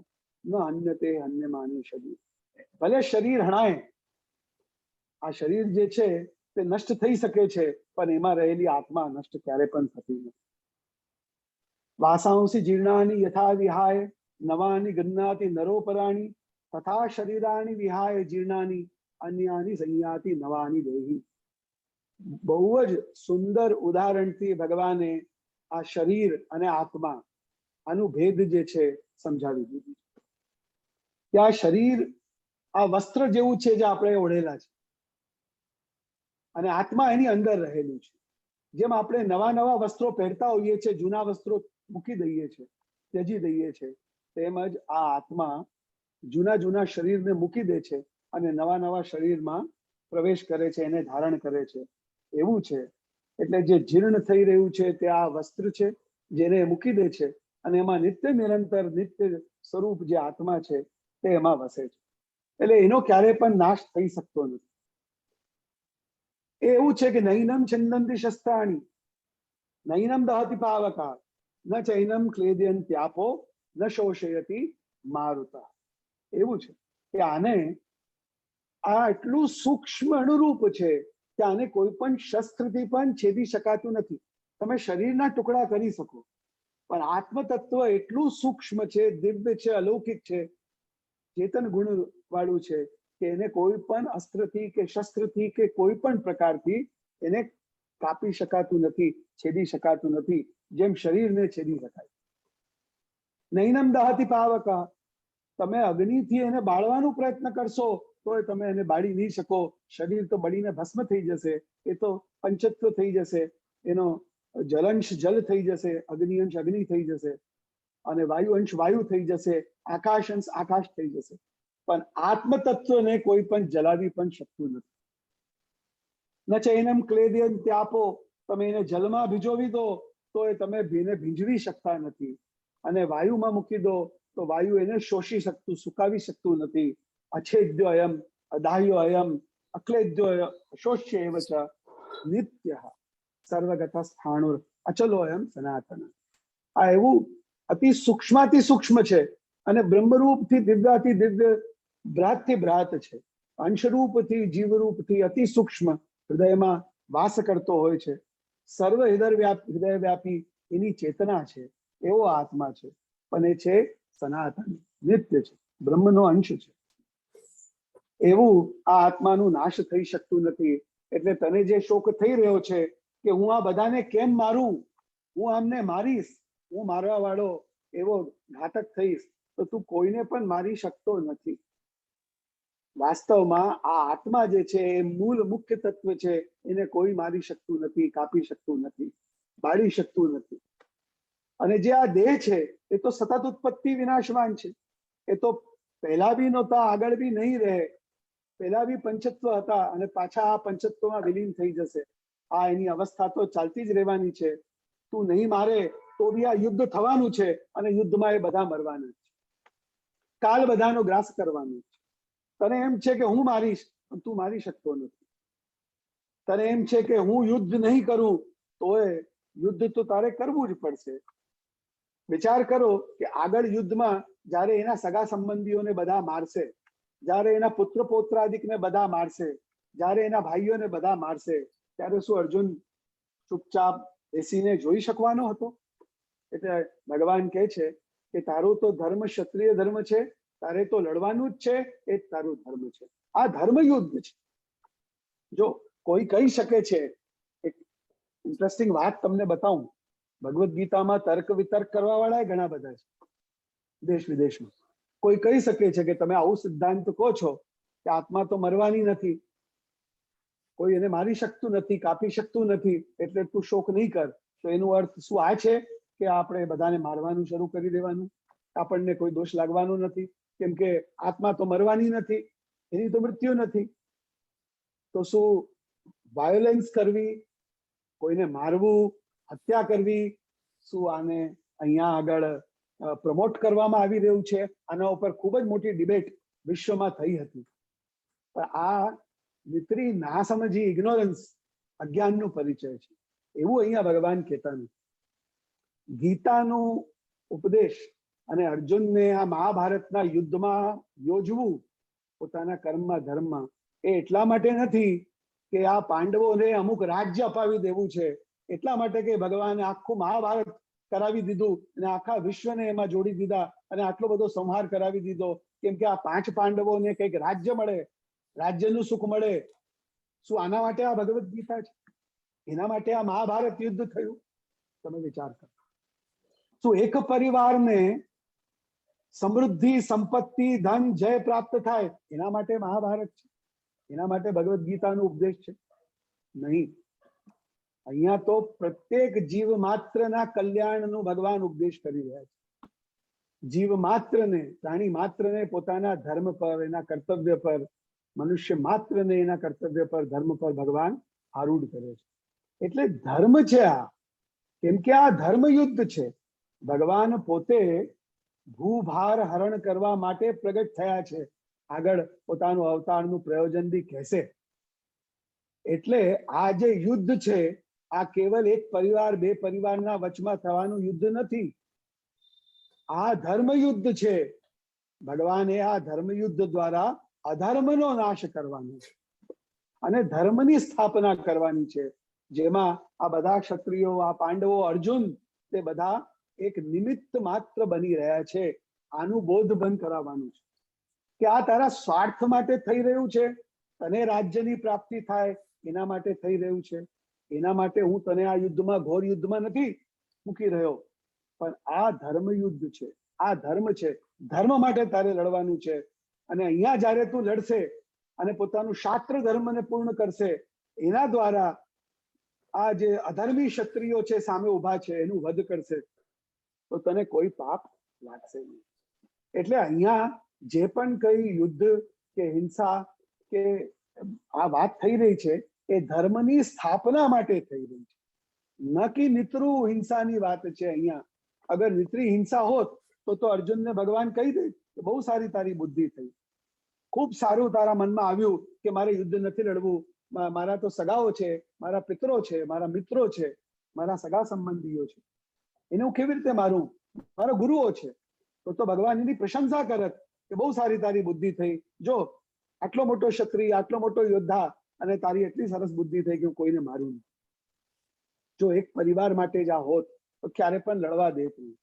ન અન્યતે અન્યમાની શરીર. ભલે શરીર હણાય, આ શરીર જે છે તે નષ્ટ થઈ શકે છે, પણ એમાં રહેલી આત્મા નષ્ટ ક્યારે પણ થતી નથી. વાસાંસી જીર્ણાની યથા વિહાય નવાની ગન્નાતિ નરોપરાણી તથા શરીરાની વિહાય જીર્ણાની અન્યાની સંયાતિ નવાની દેહી. બહુ જ સુંદર ઉદાહરણથી ભગવાને આ શરીર અને આત્મા આનું ભેદ જે છે સમજાવી દીધું. કે આ શરીર આ વસ્ત્ર જેવું છે જે આપણે ઓઢેલા છે, અને આત્મા એની અંદર રહેલું છે. જેમ આપણે નવા નવા વસ્ત્રો પહેરતા હોઈએ છીએ, જૂના વસ્ત્રો મૂકી દઈએ છીએ, ત્યજી દઈએ છીએ, તેમજ આ આત્મા જૂના જૂના શરીરને મૂકી દે છે અને નવા નવા શરીરમાં પ્રવેશ કરે છે, એને ધારણ કરે છે. એવું છે. એટલે જે જીર્ણ થઈ રહ્યું છે તે આ વસ્ત્ર છે, જેને મૂકી દે છે, અને એમાં નિત્ય નિરંતર નિત્ય સ્વરૂપ જે આત્મા છે તે એમાં વસે છે. એટલે એનો ક્યારે પણ નાશ થઈ શકતો નથી. એવું છે કે નૈનમ છંદંતી શસ્ત્રાણી નૈનમ દહતિ પાવકા ન ચૈનમ ક્લેદયન ત્યાપો ન શોષયતી મારુતા. એવું છે કે આને આ એટલું સૂક્ષ્મ અનુરૂપ છે કે આને કોઈ પણ શસ્ત્રથી પણ છેદી શકાતું નથી. તમે શરીરના ટુકડા કરી શકો, પણ આત્મતત્વ એટલું સૂક્ષ્મ છે, દિવ્ય છે, અલૌકિક છે, ચેતન ગુણ વાળું છે કે એને કોઈ પણ અસ્ત્રથી કે શસ્ત્રથી કે કોઈ પણ પ્રકારથી એને કાપી શકાતું નથી, છેદી શકાતું નથી, જેમ શરીરને છેદી શકાય. નૈનમ દહતિ પાવકા. તમે અગ્નિથી એને બાળવાનો પ્રયત્ન કરશો તો તમે એને બાળી નહીં શકો. શરીર તો બળીને ભસ્મ થઈ જશે, એ તો પંચત્વ થઈ જશે, એનો જલંશ જલ થઈ જશે, અગ્નિ અંશ અગ્નિ થઈ જશે, અને વાયુ અંશ વાયુ થઈ જશે, આકાશ અંશ આકાશ થઈ જશે. પણ આત્મતત્વને કોઈ પણ જલાવી પણ શકતું નથી. ન ચૈનમ ક્લેદયન ત્યાપો. તમે એને જલમાં ભીજોવી દો તો એ તમે એને ભીંજવી શકતા નથી, અને વાયુમાં મૂકી દો તો વાયુ એને શોષી શકતું, સુકાવી શકતું નથી. અછેદ્યો અયમ અદાહ્યો અયમ અક્લેદ્યો અશોષ્ય એવ ચ નિત્ય સર્વગત સ્થાણુર અચલો અયમ સનાતન. આ એવું અતિ સૂક્ષ્માતિ સૂક્ષ્મ છે, અને બ્રહ્મરૂપથી દિવ્યાતિ દિવ્ય, બ્રાતથી બ્રાત છે. અંશરૂપથી જીવરૂપથી અતિ સૂક્ષ્મ હૃદયમાં વાસ કરતો હોય છે. સર્વ હૃદય વ્યાપી એની ચેતના છે. એવો આત્મા છે, પણ એ છે સનાતન, નિત્ય છે, બ્રહ્મનો અંશ છે. એવું આ આત્માનું નાશ થઈ શકતું નથી. એટલે તને જે શોક થઈ રહ્યો છે કે હું આ બધાને કેમ મારું, હું આમને મારીશ, હું મારવા વાળો એવો ઘાતક થઈશ, તો તું કોઈને પણ મારી શકતો નથી. વાસ્તવમાં આ આત્મા જે છે એ મૂળ મુખ્ય તત્વ છે, એને કોઈ મારી શકતું નથી, કાપી શકતું નથી, બાળી શકતું નથી. અને જે આ દેહ છે એ તો સતત ઉત્પત્તિ વિનાશવાન છે. એ તો પહેલા બી નહોતા, આગળ બી નહીં રહે. પહેલા બી પંચત્વ હતા અને પાછા આ પંચત્વમાં વિલીન થઈ જશે. આ એની અવસ્થા તો ચાલતી જ રહેવાની છે. તું નહીં મારે તો બી આ યુદ્ધ થવાનું છે, અને યુદ્ધમાં એ બધા મરવાના છે. કાલ બધાનો ગ્રાસ કરવાનો છે. તને એમ છે કે હું મારીશ, પણ તું મારી શકતો નથી. તને એમ છે કે હું યુદ્ધ નહીં કરું, તો યુદ્ધ તો તારે કરવું જ પડશે. વિચાર કરો કે આગળ યુદ્ધમાં જ્યારે એના સગા સંબંધીઓને બધા મારશે, જ્યારે એના પુત્ર પૌત્રાદિકને બધા મારશે, જ્યારે એના ભાઈઓને બધા મારશે, ત્યારે શું અર્જુન ચૂપચાપ બેસીને જોઈ શકવાનો હતો? એટલે ભગવાન કહે છે કે તારું તો ધર્મ ક્ષત્રિય ધર્મ છે, તારે તો લડવાનું જ છે, એ જ તારું ધર્મ છે. આ ધર્મ યુદ્ધ છે. જો કોઈ કહી શકે છે, એક ઇન્ટરેસ્ટિંગ વાત તમને બતાવું, ભગવદ્ ગીતામાં તર્ક વિતર્ક કરવા વાળા ઘણા બધા છે દેશ વિદેશમાં. કોઈ કહી શકે છે કે તમે આવું સિદ્ધાંત કહો છો કે આત્મા તો મરવાની નથી, કોઈ એને મારી શકતું નથી, કાપી શકતું નથી, એટલે તું શોક નહીં કર. તો એનો અર્થ શું આ છે કે આપણે બધાને મારવાનું શરૂ કરી દેવાનું, આપણને કોઈ દોષ લાગવાનો નથી, કેમ કે આત્મા તો મરવાની નથી, એની તો મૃત્યુ નથી. તો શું વાયોલન્સ કરવી, કોઈને મારવું, હત્યા કરવી, શું આને અહીંયા આગળ પ્રમોટ કરવામાં આવી રહ્યું છે? આના ઉપર ખૂબ જ મોટી ડિબેટ વિશ્વમાં થઈ હતી. પણ આ મિત્રી ના સમજી, ઇગ્નોરન્સ, અજ્ઞાનનો પરિચય છે, એવું અહીંયા ભગવાન કહેતા નથી. ગીતાનું ઉપદેશ અને અર્જુનને આ મહાભારતના યુદ્ધમાં યોજવું પોતાના કર્મમાં ધર્મમાં, એ એટલા માટે નથી કે આ પાંડવોને અમુક રાજ્ય અપાવી દેવું છે, એટલા માટે કે ભગવાને આખું મહાભારત કરાવી દીધું અને આખા વિશ્વને એમાં જોડી દીધા અને આટલો બધો સંહાર કરાવી દીધો, કેમ કે આ 5 પાંડવોને કંઈક રાજ્ય મળે, રાજ્યનું સુખ મળે. શું આના માટે આ ભગવદ્ ગીતા છે? એના માટે આ મહાભારત યુદ્ધ થયું? તમે વિચાર કરો. શું એક પરિવારને સમૃદ્ધિ, સંપત્તિ, ધન, જય પ્રાપ્ત થાય એના માટે મહાભારત છે? એના માટે ભગવદ્ ગીતાનો ઉપદેશ છે? નહીં. અહીંયા તો પ્રત્યેક જીવ માત્રના કલ્યાણનું ભગવાન ઉપદેશ કરી રહ્યા છે. જીવ માત્રને, પ્રાણી માત્રને પોતાના ધર્મ પર, એના કર્તવ્ય પર, મનુષ્ય માત્રને એના કર્તવ્ય પર, ધર્મ પર ભગવાન આરૂઢ કરે છે. એટલે ધર્મ છે આ, કેમ કે આ ધર્મ યુદ્ધ છે. ભગવાન પોતે ભૂભાર હરણ કરવા માટે પ્રગટ થયા છે. આગળ પોતાનું અવતારનું પ્રયોજન બી કહેશે. એટલે આ જે યુદ્ધ છે, આ કેવલ એક પરિવાર, 2 પરિવારના વચમાં થવાનું યુદ્ધ નથી. આ ધર્મ યુદ્ધ છે. ભગવાને આ ધર્મ યુદ્ધ દ્વારા અધર્મનો નાશ કરવાનો છે અને ધર્મની સ્થાપના કરવાની છે, જેમાં આ બધા ક્ષત્રિયો, આ પાંડવો, અર્જુન, તે બધા એક નિમિત્ત માત્ર બની રહ્યા છે. આનું બોધબંધ કરાવવાનું છે કે આ તારા સ્વાર્થ માટે થઈ રહ્યું છે, તને રાજ્યની પ્રાપ્તિ થાય એના માટે થઈ રહ્યું છે. એના માટે હું તને આ યુદ્ધમાં, ઘોર યુદ્ધમાં નથી મૂકી રહ્યો, પણ આ ધર્મ યુદ્ધ છે, આ ધર્મ છે. ધર્મ માટે તારે લડવાનું છે. અને અહીંયા જ્યારે તું લડશે અને પોતાનું શાસ્ત્ર ધર્મને પૂર્ણ કરશે, એના દ્વારા આ જે અધર્મી ક્ષત્રિયો છે સામે ઉભા છે એનું વધ કરશે, તો તને કોઈ પાપ લાગશે નહીં. એટલે અહીંયા જે પણ કઈ યુદ્ધ કે હિંસા કે આ વાત થઈ રહી છે, એ ધર્મની સ્થાપના માટે થઈ રહી છે, ન કે નિતૃ હિંસાની વાત છે. અહીંયા અગર નિતરી હિંસા હોત તો અર્જુનને ભગવાન કહી દે કે બહુ સારી તારી બુદ્ધિ થઈ, ખૂબ સારું તારા મનમાં આવ્યું કે મારે યુદ્ધ નથી લડવું, મારા તો સગાઓ છે, મારા પિતરો છે, મારા મિત્રો છે, મારા સગા સંબંધીઓ છે, એને હું કેવી રીતે મારું, મારા ગુરુઓ છે. તો ભગવાન એની પ્રશંસા કરત કે બહુ સારી તારી બુદ્ધિ થઈ, જો આટલો મોટો ક્ષત્રિય, આટલો મોટો યોદ્ધા, અને તારી એટલી સરસ બુદ્ધિ થઈ કે હું કોઈને મારું નહીં. જો એક પરિવાર માટે જ આ હોત તો ક્યારે પણ લડવા દેત નહીં.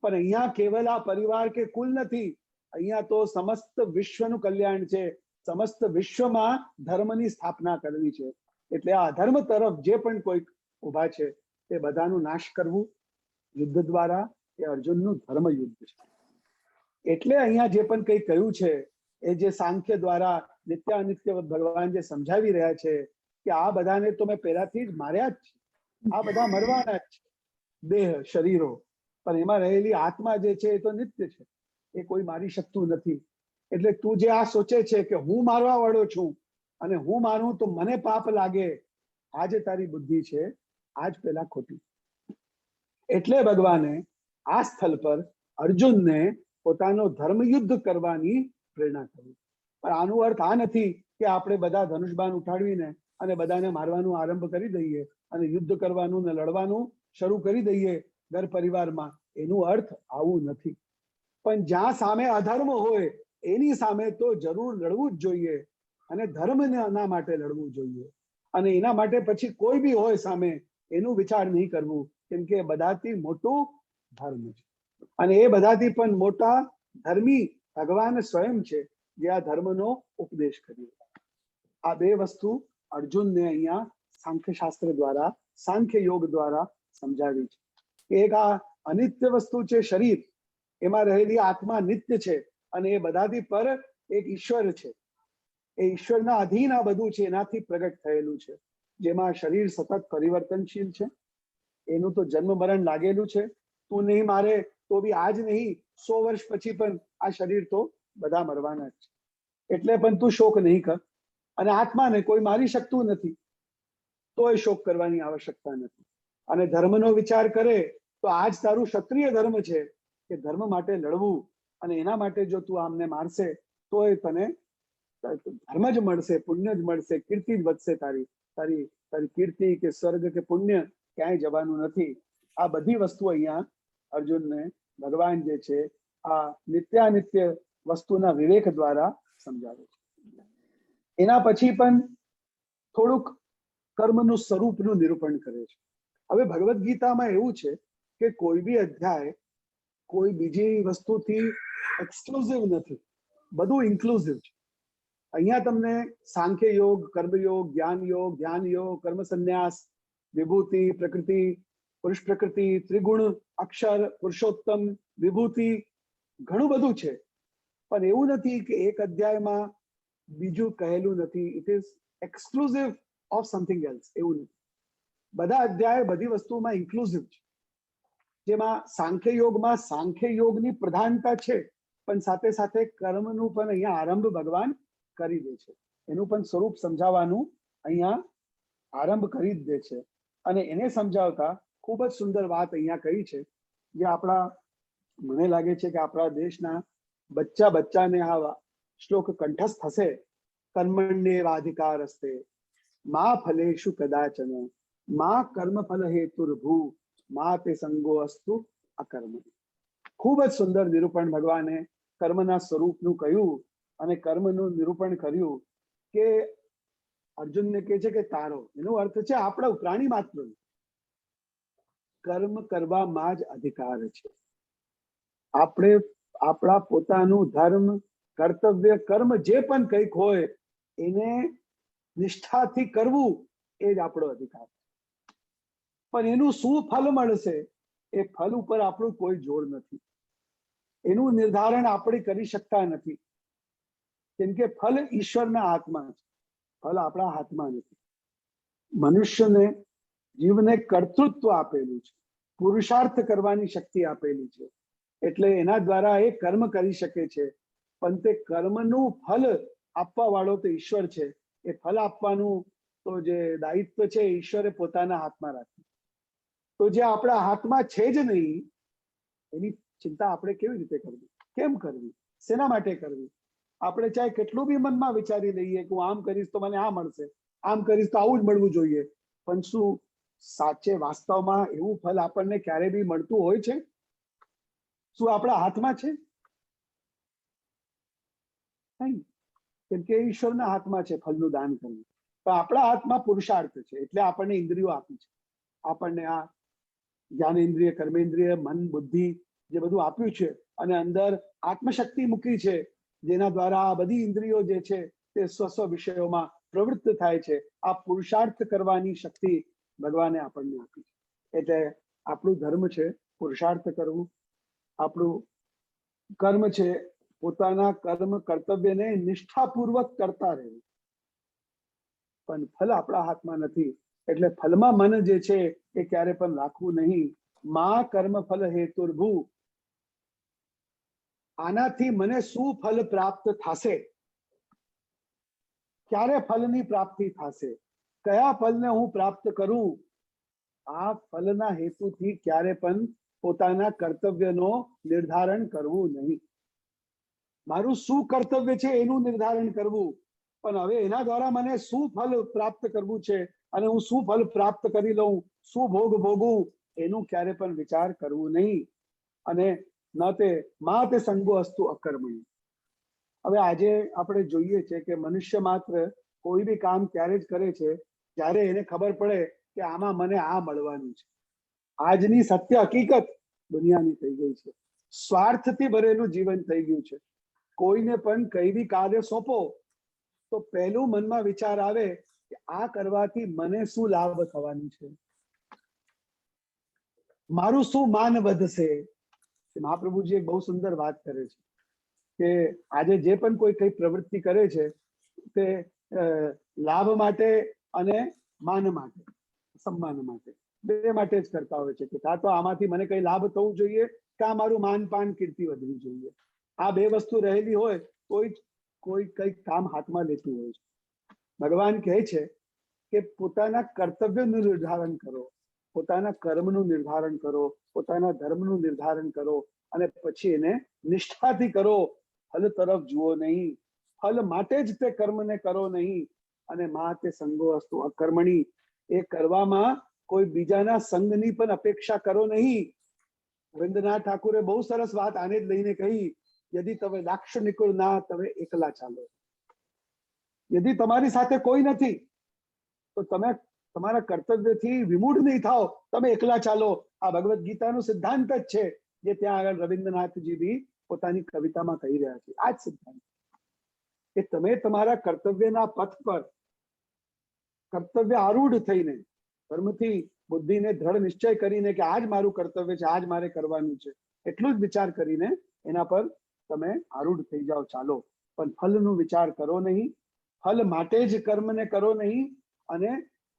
પણ અહીંયા કેવલ આ પરિવાર કે કુલ નથી, અહીંયા તો સમસ્ત વિશ્વનું કલ્યાણ છે. સમસ્ત વિશ્વમાં ધર્મની સ્થાપના કરવી છે. એટલે આ અધર્મ તરફ જે પણ કોઈ ઉભા છે તે બધાનું નાશ કરવું યુદ્ધ દ્વારા, એ અર્જુનનું ધર્મ યુદ્ધ છે. એટલે અહીંયા જે પણ કંઈ કહ્યું છે, એ જે સાંખ્ય દ્વારા નિત્ય અનિત્ય ભગવાન જે સમજાવી રહ્યા છે કે આ બધાને તો મેં પહેલાથી જ માર્યા જ છે, આ બધા મરવાના જ છે, દેહ, શરીરો, પણ એમાં રહેલી આત્મા જે છે એ તો નિત્ય છે, એ કોઈ મારી શકતું નથી. એટલે તું જે આ સોચે છે કે હું મારવા વાળો છું અને હું મારું તો મને પાપ લાગે, આ જે તારી બુદ્ધિ છે આ જ પેલા ખોટી. એટલે ભગવાને આ સ્થળ પર અર્જુનને પોતાનો ધર્મ યુદ્ધ કરવાની પ્રેરણા કરી. પણ આનો અર્થ આ નથી કે આપણે બધા ધનુષબાણ ઉઠાડીને અને બધાને મારવાનું આરંભ કરી દઈએ અને યુદ્ધ કરવાનું ને લડવાનું શરૂ કરી દઈએ ઘર પરિવારમાં. એનું અર્થ આવું નથી. પણ જ્યાં સામે અધર્મ હોય એની સામે તો જરૂર લડવું જ જોઈએ અને ધર્મના માટે લડવું જોઈએ. અને એના માટે પછી કોઈ બી હોય સામે એનું વિચાર નહીં કરવું, કેમ કે બધાથી મોટું ધર્મ છે. અને એ બધાથી પણ મોટા ધર્મી ભગવાન સ્વયં છે, જે આ ધર્મનો ઉપદેશ કર્યો. આ બે વસ્તુ અર્જુનને અહીંયા સાંખ્ય શાસ્ત્ર દ્વારા, સાંખ્ય યોગ દ્વારા સમજાવી છે. એક આ અનિત્ય વસ્તુ છે શરીર, એમાં રહેલી આત્મા નિત્ય છે, અને એ બધાથી પર એક ઈશ્વર છે. એ ઈશ્વરના અધીન આ બધું છે, એનાથી પ્રગટ થયેલું છે. જેમાં શરીર સતત પરિવર્તનશીલ છે, એનું તો જન્મ મરણ લાગેલું છે. તું નહીં મારે તો બી આજ નહીં, 100 વર્ષ પછી પણ આ શરીર તો બધા મરવાના જ છે. એટલે પણ તું શોક નહીં કર. અને આત્માને કોઈ મારી શકતું નથી, તો એ શોક કરવાની આવશ્યકતા નથી. અને ધર્મનો વિચાર કરે તો આજ તારું ક્ષત્રિય ધર્મ છે કે ધર્મ માટે લડવું, અને એના માટે જો તું આમને મારશે તો એ તને ધર્મ જ મળશે, પુણ્ય જ મળશે, કીર્તિ જ વધશે. તારી તારી તારી કીર્તિ કે સ્વર્ગ કે પુણ્ય ક્યાંય જવાનું નથી. આ બધી વસ્તુ અહીંયા અર્જુનને ભગવાન જે છે આ નિત્યાનિત્ય વસ્તુના વિવેક દ્વારા સમજાવે છે. એના પછી પણ થોડુંક કર્મનું સ્વરૂપનું નિરૂપણ કરે છે. હવે ભગવદ્ ગીતામાં એવું છે કે કોઈ બી અધ્યાય કોઈ બીજી વસ્તુથી એક્સક્લુઝિવ નથી, બધું ઇન્ક્લુઝિવ છે. અહીંયા તમને સાંખ્ય યોગ, કર્મયોગ, જ્ઞાન યોગ, ધ્યાન યોગ, કર્મ સંન્યાસ, વિભૂતિ, પ્રકૃતિ, પુરુષ પ્રકૃતિ, ત્રિગુણ, અક્ષર, પુરુષોત્તમ, વિભૂતિ, ઘણું બધું છે. પણ એવું નથી કે એક અધ્યાયમાં બીજું કહેલું નથી. It is exclusive of something else. એવું નથી, બધા અધ્યાય બધી વસ્તુમાં ઇન્ક્લુઝિવ છે. જેમાં સાંખ્ય યોગમાં સાંખ્ય યોગની પ્રધાનતા છે, પણ સાથે સાથે કર્મનું પણ અહીંયા આરંભ ભગવાન કરી દે છે. એનું પણ સ્વરૂપ સમજાવવાનું અહીંયા આરંભ કરી જ દે છે. અને એને સમજાવતા ખૂબ જ સુંદર વાત અહીંયા કહી છે, જે આપણા, મને લાગે છે કે આપણા દેશના બચ્ચાને આ શ્લોક કંઠસ્થ થશે. કર્મણ્યેવાધિકારસ્તે મા ફલેષુ કદાચન મા કર્મફલ હેતુર્ભૂ મા તે સંગો અસ્તુ અકર્મ. ખૂબ જ સુંદર નિરૂપણ ભગવાને કર્મના સ્વરૂપનું કહ્યું અને કર્મનું નિરૂપણ કર્યું. કે અર્જુનને કહે છે કે તારો, એનો અર્થ છે આપણા પ્રાણી માત્ર કર્મ કરવામાં જ અધિકાર છે. આપણે આપણા પોતાનું ધર્મ, કર્તવ્ય, કર્મ જે પણ કંઈક હોય એને નિષ્ઠાથી કરવું એ જ આપણો અધિકાર છે. પણ એનું શું ફલ મળશે એ ફલ ઉપર આપણું કોઈ જોર નથી. એનું નિર્ધારણ આપણે કરી શકતા નથી, કેમ કે ફલ ઈશ્વરના હાથમાં છે, ફલ આપણા હાથમાં નથી. મનુષ્યને, જીવને કર્તૃત્વ આપેલું છે, પુરુષાર્થ કરવાની શક્તિ આપેલી છે, એટલે એના દ્વારા એ કર્મ કરી શકે છે. પણ તે કર્મનું ફલ આપવા વાળો તો ઈશ્વર છે. એ ફલ આપવાનું તો જે દાયિત્વ છે ઈશ્વરે પોતાના હાથમાં રાખ્યું. તો જે આપણા હાથમાં છે જ નહીં, એની ચિંતા આપણે કેવી રીતે કરવી, કેમ કરવી, શેના માટે કરવી? આપણે ચાહે કેટલું બી મનમાં વિચારી લઈએ કે હું આમ કરીશ તો મને આ મળશે, આમ કરીશ તો આવું જ મળવું જોઈએ, પણ શું સાચે વાસ્તવમાં એવું ફલ આપણને ક્યારે બી મળતું હોય છે? શું આપણા હાથમાં છે? નહીં, કેમ કે ઈશ્વરના હાથમાં છે ફલનું દાન કરવું. તો આપણા હાથમાં પુરુષાર્થ છે, એટલે આપણને ઇન્દ્રિયો આપી છે. આપણને આ જ્ઞાનેન્દ્રિય, કર્મેન્દ્રિય, મન, બુદ્ધિ જે બધું આપ્યું છે, અને અંદર આત્મશક્તિ મૂકી છે, જેના દ્વારા આ બધી ઇન્દ્રિયો જે છે તે સ્વ વિષયોમાં પ્રવૃત્ત થાય છે. આ પુરુષાર્થ કરવાની શક્તિ ભગવાને આપણને આપી છે. એટલે આપણું ધર્મ છે પુરુષાર્થ કરવું, આપણું કર્મ છે પોતાના કર્મ કર્તવ્યને નિષ્ઠાપૂર્વક કરતા રહેવું. પણ ફલ આપણા હાથમાં નથી, એટલે ફલમાં મન જે છે એ ક્યારે પણ રાખવું નહીં. મા કર્મ ફલ હેતુર્ભૂ, આનાથી મને શું ફલ પ્રાપ્ત થશે, ક્યારે ફલની પ્રાપ્તિ થશે, કયા ફલને હું પ્રાપ્ત કરું, આ ફલના હેતુથી ક્યારે પણ પોતાના કર્તવ્યનો નિર્ધારણ કરવું નહીં. મારું શું કર્તવ્ય છે એનું નિર્ધારણ કરવું, પણ હવે એના દ્વારા મને શું ફલ પ્રાપ્ત કરવું છે અને હું શું ફલ પ્રાપ્ત કરી લઉં, શું ભોગ ભોગવું, એનું ક્યારે પણ વિચાર કરવું નહીં. અને ન તે મા તે સંગો અસ્તુ અકર્મણી. હવે આજે આપણે જોઈએ છે કે મનુષ્ય માત્ર કોઈ બી કામ ત્યારે જ કરે છે જ્યારે એને ખબર પડે કે આમાં મને આ મળવાનું છે. આજની સત્ય હકીકત દુનિયાની થઈ ગઈ છે. સ્વાર્થથી ભરેલું જીવન થઈ ગયું છે. કોઈને પણ કઈ બી કાર્ય સોંપો તો પહેલું મનમાં વિચાર આવે કે આ કરવાથી મને શું લાભ થવાનું છે, મારું શું માન વધશે. મહાપ્રભુજી એક બહુ સુંદર વાત કરે છે કે આજે જે પણ કોઈ કઈ પ્રવૃત્તિ કરે છે તે લાભ માટે અને માન માટે, સન્માન માટે, બે માટે જ કરતા હોય છે કે કાં તો આમાંથી મને કઈ લાભ થવું જોઈએ, કાં મારું માન પાન કીર્તિ વધવી જોઈએ. આ બે વસ્તુ રહેલી હોય કોઈ કઈ કામ હાથમાં લેતું હોય છે. ભગવાન કહે છે કે પોતાના કર્તવ્યનું નિર્ધારણ કરો, પોતાના કર્મનું નિર્ધારણ કરો, પોતાના ધર્મનું નિર્ધારણ કરો અને પછી એને નિષ્ઠાથી કરો. ફલ તરફ જુઓ નહીં, ફલ માટે જ તે કર્મને કરો નહીં. અને મા તે સંગો અસ્તુ અકર્મણી, એ કરવામાં કોઈ બીજાના સંગની પણ અપેક્ષા કરો નહીં. રવિન્દ્રનાથ ઠાકુરે બહુ સરસ વાત આને જ લઈને કહી, યદિ તમે દાક્ષ નિકુળ ના તમે એકલા ચાલો. યદિ તમારી સાથે કોઈ નથી તો તમે તમારા કર્તવ્યથી વિમૂઢ નહીં થાઓ, તમે એકલા ચાલો. આ ભગવદ્ ગીતાનો સિદ્ધાંત જ છે જે ત્યાં આગળ રવિન્દ્રનાથજી બી પોતાની કવિતામાં કહી રહ્યા છે. આ જ સિદ્ધાંત કે તમે તમારા કર્તવ્યના પથ પર કર્તવ્ય આરૂઢ થઈને, કર્મથી બુદ્ધિને દ્રઢ નિશ્ચય કરીને કે આજ મારું કર્તવ્ય છે, આજ મારે કરવાનું છે, એટલું જ વિચાર કરીને એના પર તમે આરૂઢ થઈ જાઓ, ચાલો. પણ ફલનો વિચાર કરો નહીં, ફલ માટે જ કર્મને કરો નહીં. અને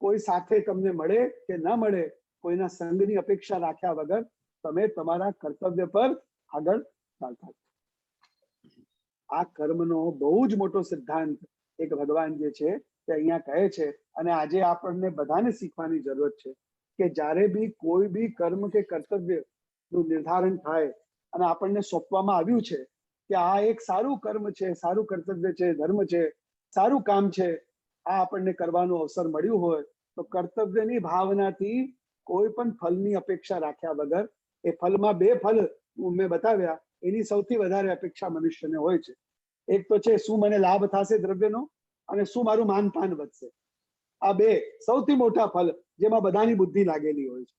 કોઈ સાથે તમને મળે કે ન મળે, કોઈના સંગની અપેક્ષા રાખ્યા વગર તમે તમારા કર્તવ્ય પર આગળ ચાલતા. આ કર્મનો બહુ જ મોટો સિદ્ધાંત એક ભગવાન જે છે તે અહીંયા કહે છે. અને આજે આપણને બધાને શીખવાની જરૂરત છે કે જ્યારે બી કોઈ બી કર્મ કે કર્તવ્યનું નિર્ધારણ થાય અને આપણને સોંપવામાં આવ્યું છે કે આ એક સારું કર્મ છે, સારું કર્તવ્ય છે, ધર્મ છે, સારું કામ છે, આ આપણને કરવાનું અવસર મળ્યું હોય તો કર્તવ્યની ભાવનાથી કોઈ પણ ફલની અપેક્ષા રાખ્યા વગર, એ ફલમાં બે ફલ મેં બતાવ્યા, એની સૌથી વધારે અપેક્ષા મનુષ્યને હોય છે. એક તો છે શું મને લાભ થશે દ્રવ્યનો, અને શું મારું માનપાન વધશે. આ બે સૌથી મોટા ફલ જેમાં બધાની બુદ્ધિ લાગેલી હોય છે.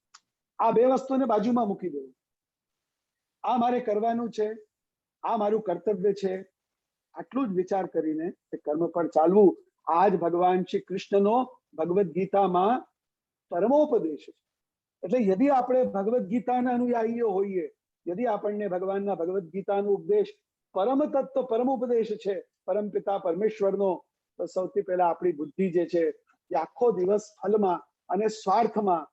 આ બે વસ્તુને બાજુમાં મૂકી દેવું, આ મારે કરવાનું છે, આ મારું કર્તવ્ય છે, આટલું જ વિચાર કરીને એ કર્મ પર ચાલવું. આ જ ભગવાન શ્રી કૃષ્ણનો ભગવદ્ ગીતામાં પરમોપદેશ છે. એટલે યદિ આપણે ભગવદ્ ગીતાના અનુયાયીઓ હોઈએ, યદિ આપણને ભગવાનના ભગવદ્ ગીતાનો ઉપદેશ પરમ તત્વ પરમોપદેશ છે, પરમ પિતા પરમેશ્વરનો, તો સૌથી પહેલા આપણી બુદ્ધિ જે છે એ આખો દિવસ ફલમાં અને સ્વાર્થમાં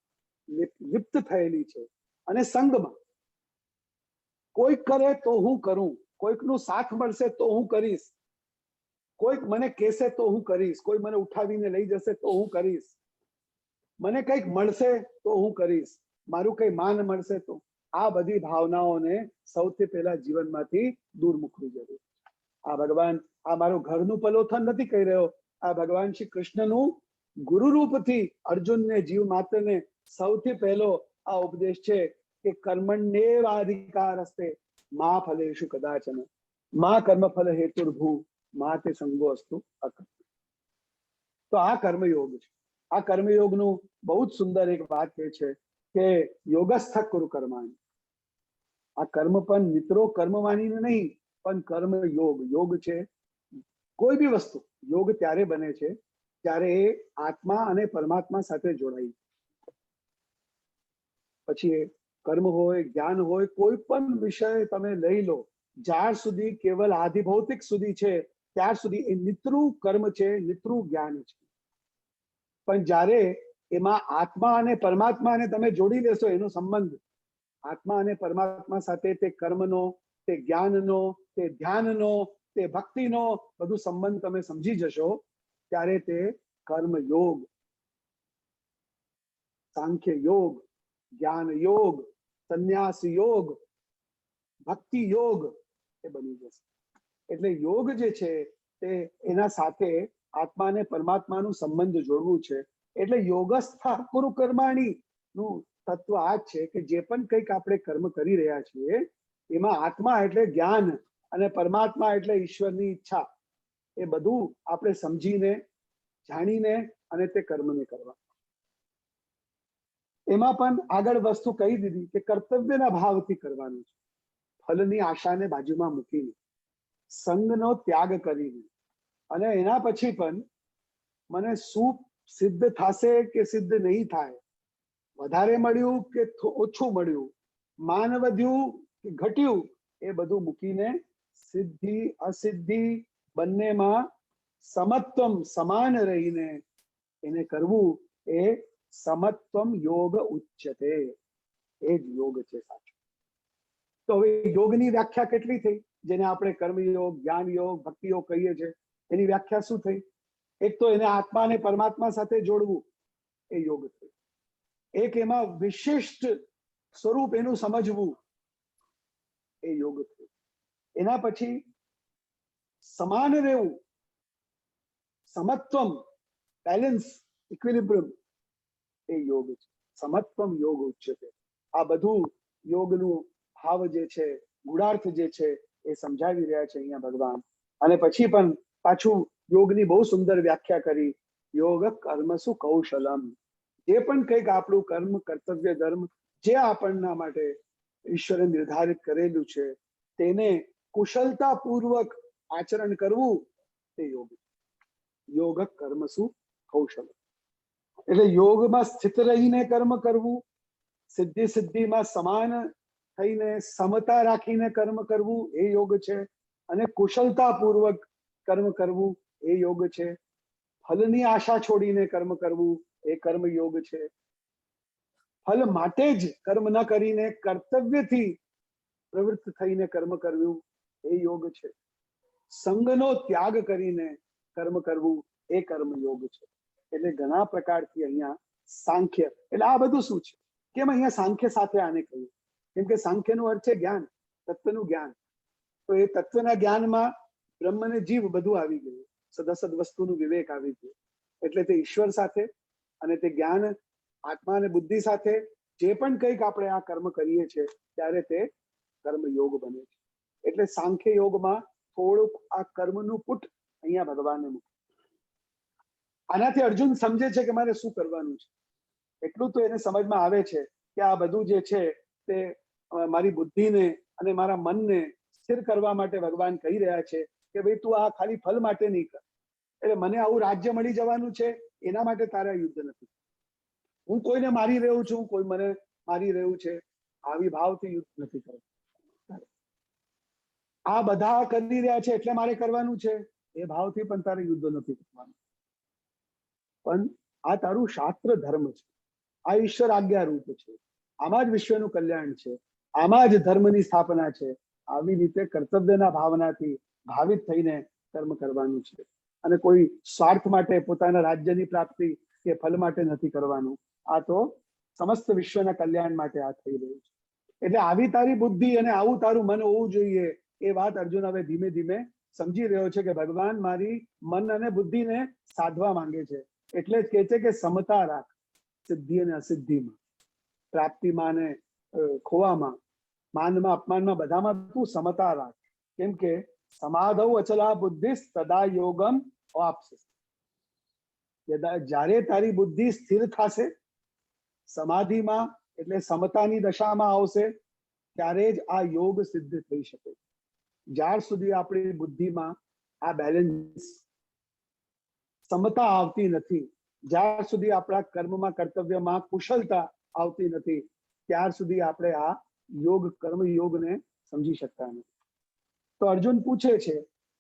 લિપ્ત થયેલી છે અને સંગમાં. કોઈક કરે તો હું કરું, કોઈકનું સાથ મળશે તો હું કરીશ, કોઈક મને કહેશે તો હું કરીશ, કોઈ મને ઉઠાવીને લઈ જશે તો હું કરીશ, મને કંઈક મળશે તો હું કરીશ, મારું કઈ માન મળશે તો. આ બધી ભાવનાઓને સૌથી પહેલા જીવનમાંથી દૂર મૂકવી જરૂર. આ ભગવાન આ મારું ઘરનું પલોથન નથી કહી રહ્યો, આ ભગવાન શ્રી કૃષ્ણનું ગુરુ રૂપથી અર્જુનને, જીવ માત્રને સૌથી પહેલો આ ઉપદેશ છે કે કર્મણ્યેવાધિકાર હસ્તે મા ફલેષુ કદાચન મા કર્મફલ હેતુર્ભૂ મા તે સંગો અસ્તુ અકર્મ. તો આ કર્મયોગ છે. આ કર્મયોગનું બહુ જ સુંદર એક વાત એ છે કે યોગસ્થ કુરુ કર્માણી. આ કર્મ પણ મિત્રો કર્મ માનીને નહીં, પણ કર્મ યોગ. યોગ છે કોઈ બી વસ્તુ, યોગ ત્યારે બને છે ત્યારે એ આત્મા અને પરમાત્મા સાથે જોડાઈ. પછી એ કર્મ હોય, જ્ઞાન હોય, કોઈ પણ વિષય તમે લઈ લો, જ્યાર સુધી કેવલ આધિભૌતિક સુધી છે ત્યાર સુધી એ નિત્રું કર્મ છે, નિત્રું જ્ઞાન છે. પણ જ્યારે એમાં આત્મા અને પરમાત્માને તમે જોડી લેશો, એનો સંબંધ આત્મા અને પરમાત્મા સાથે તે કર્મનો, તે જ્ઞાનનો, તે ધ્યાનનો, તે ભક્તિનો બધું સંબંધ તમે સમજી જશો, ત્યારે તે કર્મ યોગ, સાંખ્ય યોગ, જ્ઞાન યોગ, સંન્યાસ યોગ, ભક્તિ યોગ એ બની જશે. એટલે યોગ જે છે તે એના સાથે આત્મા અને પરમાત્માનું સંબંધ જોડવું છે. એટલે યોગસ્થા કુરુ કર્માણી નું તત્વ આ જ છે કે જે પણ કંઈક આપણે કર્મ કરી રહ્યા છીએ એમાં આત્મા એટલે જ્ઞાન અને પરમાત્મા એટલે ઈશ્વરની ઈચ્છા, એ બધું આપણે સમજીને, જાણીને અને તે કર્મને કરવા. એમાં પણ આગળ વસ્તુ કહી દીધી કે કર્તવ્યના ભાવથી કરવાનું છે, ફલની આશાને બાજુમાં મૂકીને, સંગનો ત્યાગ કરીને. અને એના પછી પણ મને શું સિદ્ધ થશે કે સિદ્ધ નહીં થાય, વધારે મળ્યું કે ઓછું મળ્યું, માન વધ્યું કે ઘટ્યું, એ બધું મૂકીને સિદ્ધિ અસિદ્ધિ બંનેમાં સમત્વમ સમાન રહીને એને કરવું, એ સમત્વમ યોગ ઉચ્યતે. એ જ યોગ છે સાચો. તો હવે યોગની વ્યાખ્યા કેટલી થઈ? જેને આપણે કર્મયોગ, જ્ઞાન યોગ, ભક્તિ યોગ કહીએ છીએ, એની વ્યાખ્યા શું થઈ? એક તો એને આત્મા અને પરમાત્મા સાથે જોડવું, એ યોગ થઈ. એક એમાં વિશિષ્ટ સ્વરૂપ એનું સમજવું, એ યોગ થયું. એના પછી સમાન રહેવું, સમત્વમ, બેલેન્સ, ઇક્વિલિબ્રિયમ, એ યોગ છે. સમત્વમ યોગ ઉચ્ચતે. આ બધું યોગનું ભાવ જે છે, ગુણાર્થ જે છે, એ સમજાવી રહ્યા છે અહીંયા ભગવાન. અને પછી પણ પાછું યોગની બહુ સુંદર વ્યાખ્યા કરી. યોગ કર્મસુ કૌશલમ. જે પણ કંઈક આપણું કર્મ, કર્તવ્ય, ધર્મ જે આપણના માટે ઈશ્વરે નિર્ધારિત કરેલું છે, તેને કુશળતાપૂર્વક આચરણ કરવું, તે યોગ. યોગ કર્મસુ કૌશલમ એટલે યોગમાં સ્થિત રહીને કર્મ કરવું, સિદ્ધિ સિદ્ધિમાં સમાન થઈને સમતા રાખીને કર્મ કરવું, એ યોગ છે. અને કુશળતાપૂર્વક કર્મ કરવું, એ યોગ છે. ફલની આશા છોડીને કર્મ કરવું, એ કર્મ યોગ છે. ફલ માટે જ કર્મ ન કરીને કર્તવ્યથી પ્રવૃત્ત થઈને કર્મ કરવું, એ યોગ છે. સંગનો ત્યાગ કરીને કર્મ કરવું, એ કર્મ યોગ છે. એટલે ઘણા પ્રકારથી અહીંયા સાંખ્ય, એટલે આ બધું શું છે? કેમ અહીંયા સાંખ્ય સાથે આને કહ્યું? કેમ કે સાંખ્યનો અર્થ છે જ્ઞાન, તત્વનું જ્ઞાન. તો એ તત્વના જ્ઞાનમાં બ્રહ્મ ને જીવ બધું આવી ગયું, સદસદ વસ્તુનું વિવેક આવી ગયું. એટલે તે ઈશ્વર સાથે અને તે જ્ઞાન, આત્મા અને બુદ્ધિ સાથે જે પણ કંઈક આપણે આ કર્મ કરીએ છીએ, ત્યારે તે કર્મ યોગ બને છે. એટલે સાંખ્ય યોગમાં થોડુંક આ કર્મનું પુટ અહીંયા ભગવાને મૂક્યું. આનાથી અર્જુન સમજે છે કે મારે શું કરવાનું છે. એટલું તો એને સમજમાં આવે છે કે આ બધું જે છે તે મારી બુદ્ધિને અને મારા મનને સ્થિર કરવા માટે ભગવાન કહી રહ્યા છે કે ભાઈ તું આ ખાલી ફલ માટે નહીં કર. એટલે મને આવું રાજ્ય મળી જવાનું છે, એના માટે તારા યુદ્ધ નથી. હું કોઈને મારી રહ્યો છું, કોઈ મને મારી રહ્યું છે, આવી ભાવથી યુદ્ધ નથી કરવું. આ બધા કરી રહ્યા છે એટલે મારે કરવાનું છે, એ ભાવથી પણ તારે યુદ્ધ નથી કરવાનું. પણ આ તારું શાસ્ત્ર ધર્મ છે, આ ઈશ્વર આજ્ઞા રૂપ છે, આમાં જ વિશ્વનું કલ્યાણ છે, આમાં જ ધર્મની સ્થાપના છે. આવી રીતે કર્તવ્યના ભાવનાથી ભાવિત થઈને કર્મ કરવાનું છે. અને કોઈ સ્વાર્થ માટે, પોતાના રાજ્યની પ્રાપ્તિ કે ફલ માટે નથી કરવાનું. આ તો સમસ્ત વિશ્વના કલ્યાણ માટે આ થઈ રહ્યું છે. એટલે આવી તારી બુદ્ધિ અને આવું તારું મન હોવું જોઈએ. એ વાત અર્જુન હવે ધીમે ધીમે સમજી રહ્યો છે કે ભગવાન મારી મન અને બુદ્ધિને સાધવા માંગે છે. એટલે જ કહે છે કે સમતા રાખ, સિદ્ધિ અને અસિદ્ધિમાં, પ્રાપ્તિમાં અને ખોવામાં, માનમાં અપમાનમાં, બધામાં તું સમતા રાખ. કેમ કે સમાધૌ અચલા બુદ્ધિ તદા યોગમ અવાપ્સે. જ્યારે તારી બુદ્ધિ સ્થિર થશે, સમાધિમાં એટલે સમતાની દશામાં આવશે, ત્યારે જ આ યોગ સિદ્ધ થઈ શકે. જ્યાર સુધી આપણી બુદ્ધિમાં આ બેલેન્સ, સમતા આવતી નથી, જ્યાર સુધી આપણા કર્મમાં, કર્તવ્યમાં કુશળતા આવતી નથી, ત્યાર સુધી આપણે આ યોગ, કર્મ યોગને સમજી શકતા નથી. તો અર્જુન પૂછે છે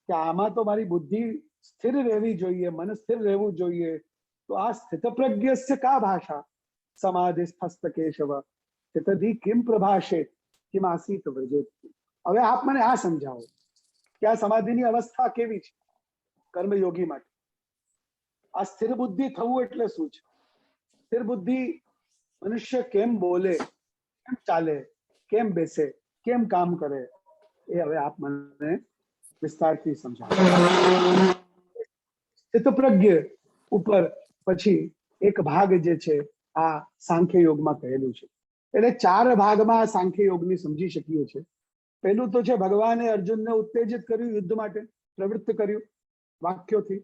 કે આમાં તો મારી બુદ્ધિ સ્થિર રહેવી જોઈએ, મન સ્થિર રહેવું જોઈએ. તો આ સ્થિતપ્રજ્ઞસ્ય કા ભાષા સમાધિસ્થસ્ત કેશવ સ્થિતધિ કિમ પ્રભાષે કિમ આસીત વ્રજેત. હવે આપ મને આ સમજાવો કે આ સમાધિની અવસ્થા કેવી છે કર્મયોગી માટે? આ સ્થિર બુદ્ધિ થવું એટલે શું છે? સ્થિર બુદ્ધિ મનુષ્ય કેમ બોલે, કેમ ચાલે, કેમ બેસે, કેમ કામ કરે, એ હવે આપ મને વિસ્તારથી સમજાવો. સ્થિતપ્રજ્ઞ ઉપર પછી એક ભાગ જે છે આ સાંખ્ય યોગમાં કહેલું છે. એટલે 4 ભાગમાં સાંખ્ય યોગની સમજી શકીએ છીએ. પહેલું તો છે ભગવાને અર્જુનને ઉત્તેજિત કર્યું, યુદ્ધ માટે પ્રવૃત્ત કર્યું વાક્યોથી.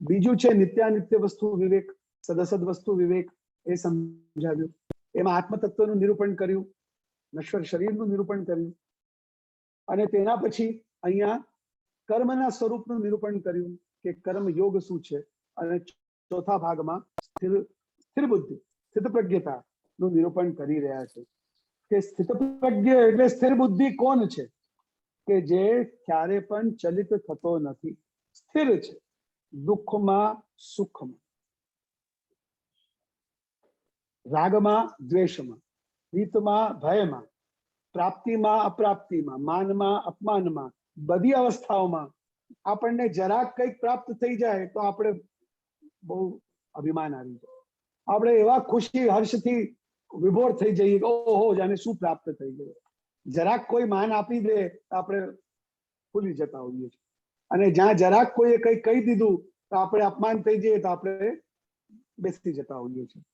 બીજું છે નિત્યાનિત્ય વસ્તુ વિવેક, સદસદ વસ્તુ વિવેક, એ સમજાવ્યું. એમાં આત્મતત્વનું નિરૂપણ કર્યું, નશ્વર શરીરનું નિરૂપણ કર્યું, અને તેના પછી અહીંયા કર્મના સ્વરૂપનું નિરૂપણ કર્યું કે કર્મ યોગ શું છે. અને ચોથા ભાગમાં સ્થિર બુદ્ધિ, સ્થિત પ્રજ્ઞતાનું નિરૂપણ કરી રહ્યા છે કે સ્થિત પ્રજ્ઞ એટલે સ્થિર બુદ્ધિ કોણ છે? કે જે ક્યારે પણ ચલિત થતો નથી, સ્થિર છે દુઃખમાં સુખમાં, રાગમાં દ્વેષમાં, હિતમાં ભયમાં, પ્રાપ્તિમાં અપ્રાપ્તિમાં, માનમાં અપમાનમાં, બધી અવસ્થાઓમાં આપણને જરાક કંઈક પ્રાપ્ત થઈ જાય તો આપણે બહુ અભિમાન આવી જાય, આપણે એવા ખુશી હર્ષથી વિભોર થઈ જઈએ કે ઓહો જાને શું પ્રાપ્ત થઈ ગયું. જરાક કોઈ માન આપી દે તો આપણે ભૂલી જતા હોઈએ છીએ, અને જ્યાં જરાક કોઈએ કંઈ કહી દીધું તો આપણે અપમાન થઈ જઈએ તો આપણે બેસી જતા હોઈએ છીએ.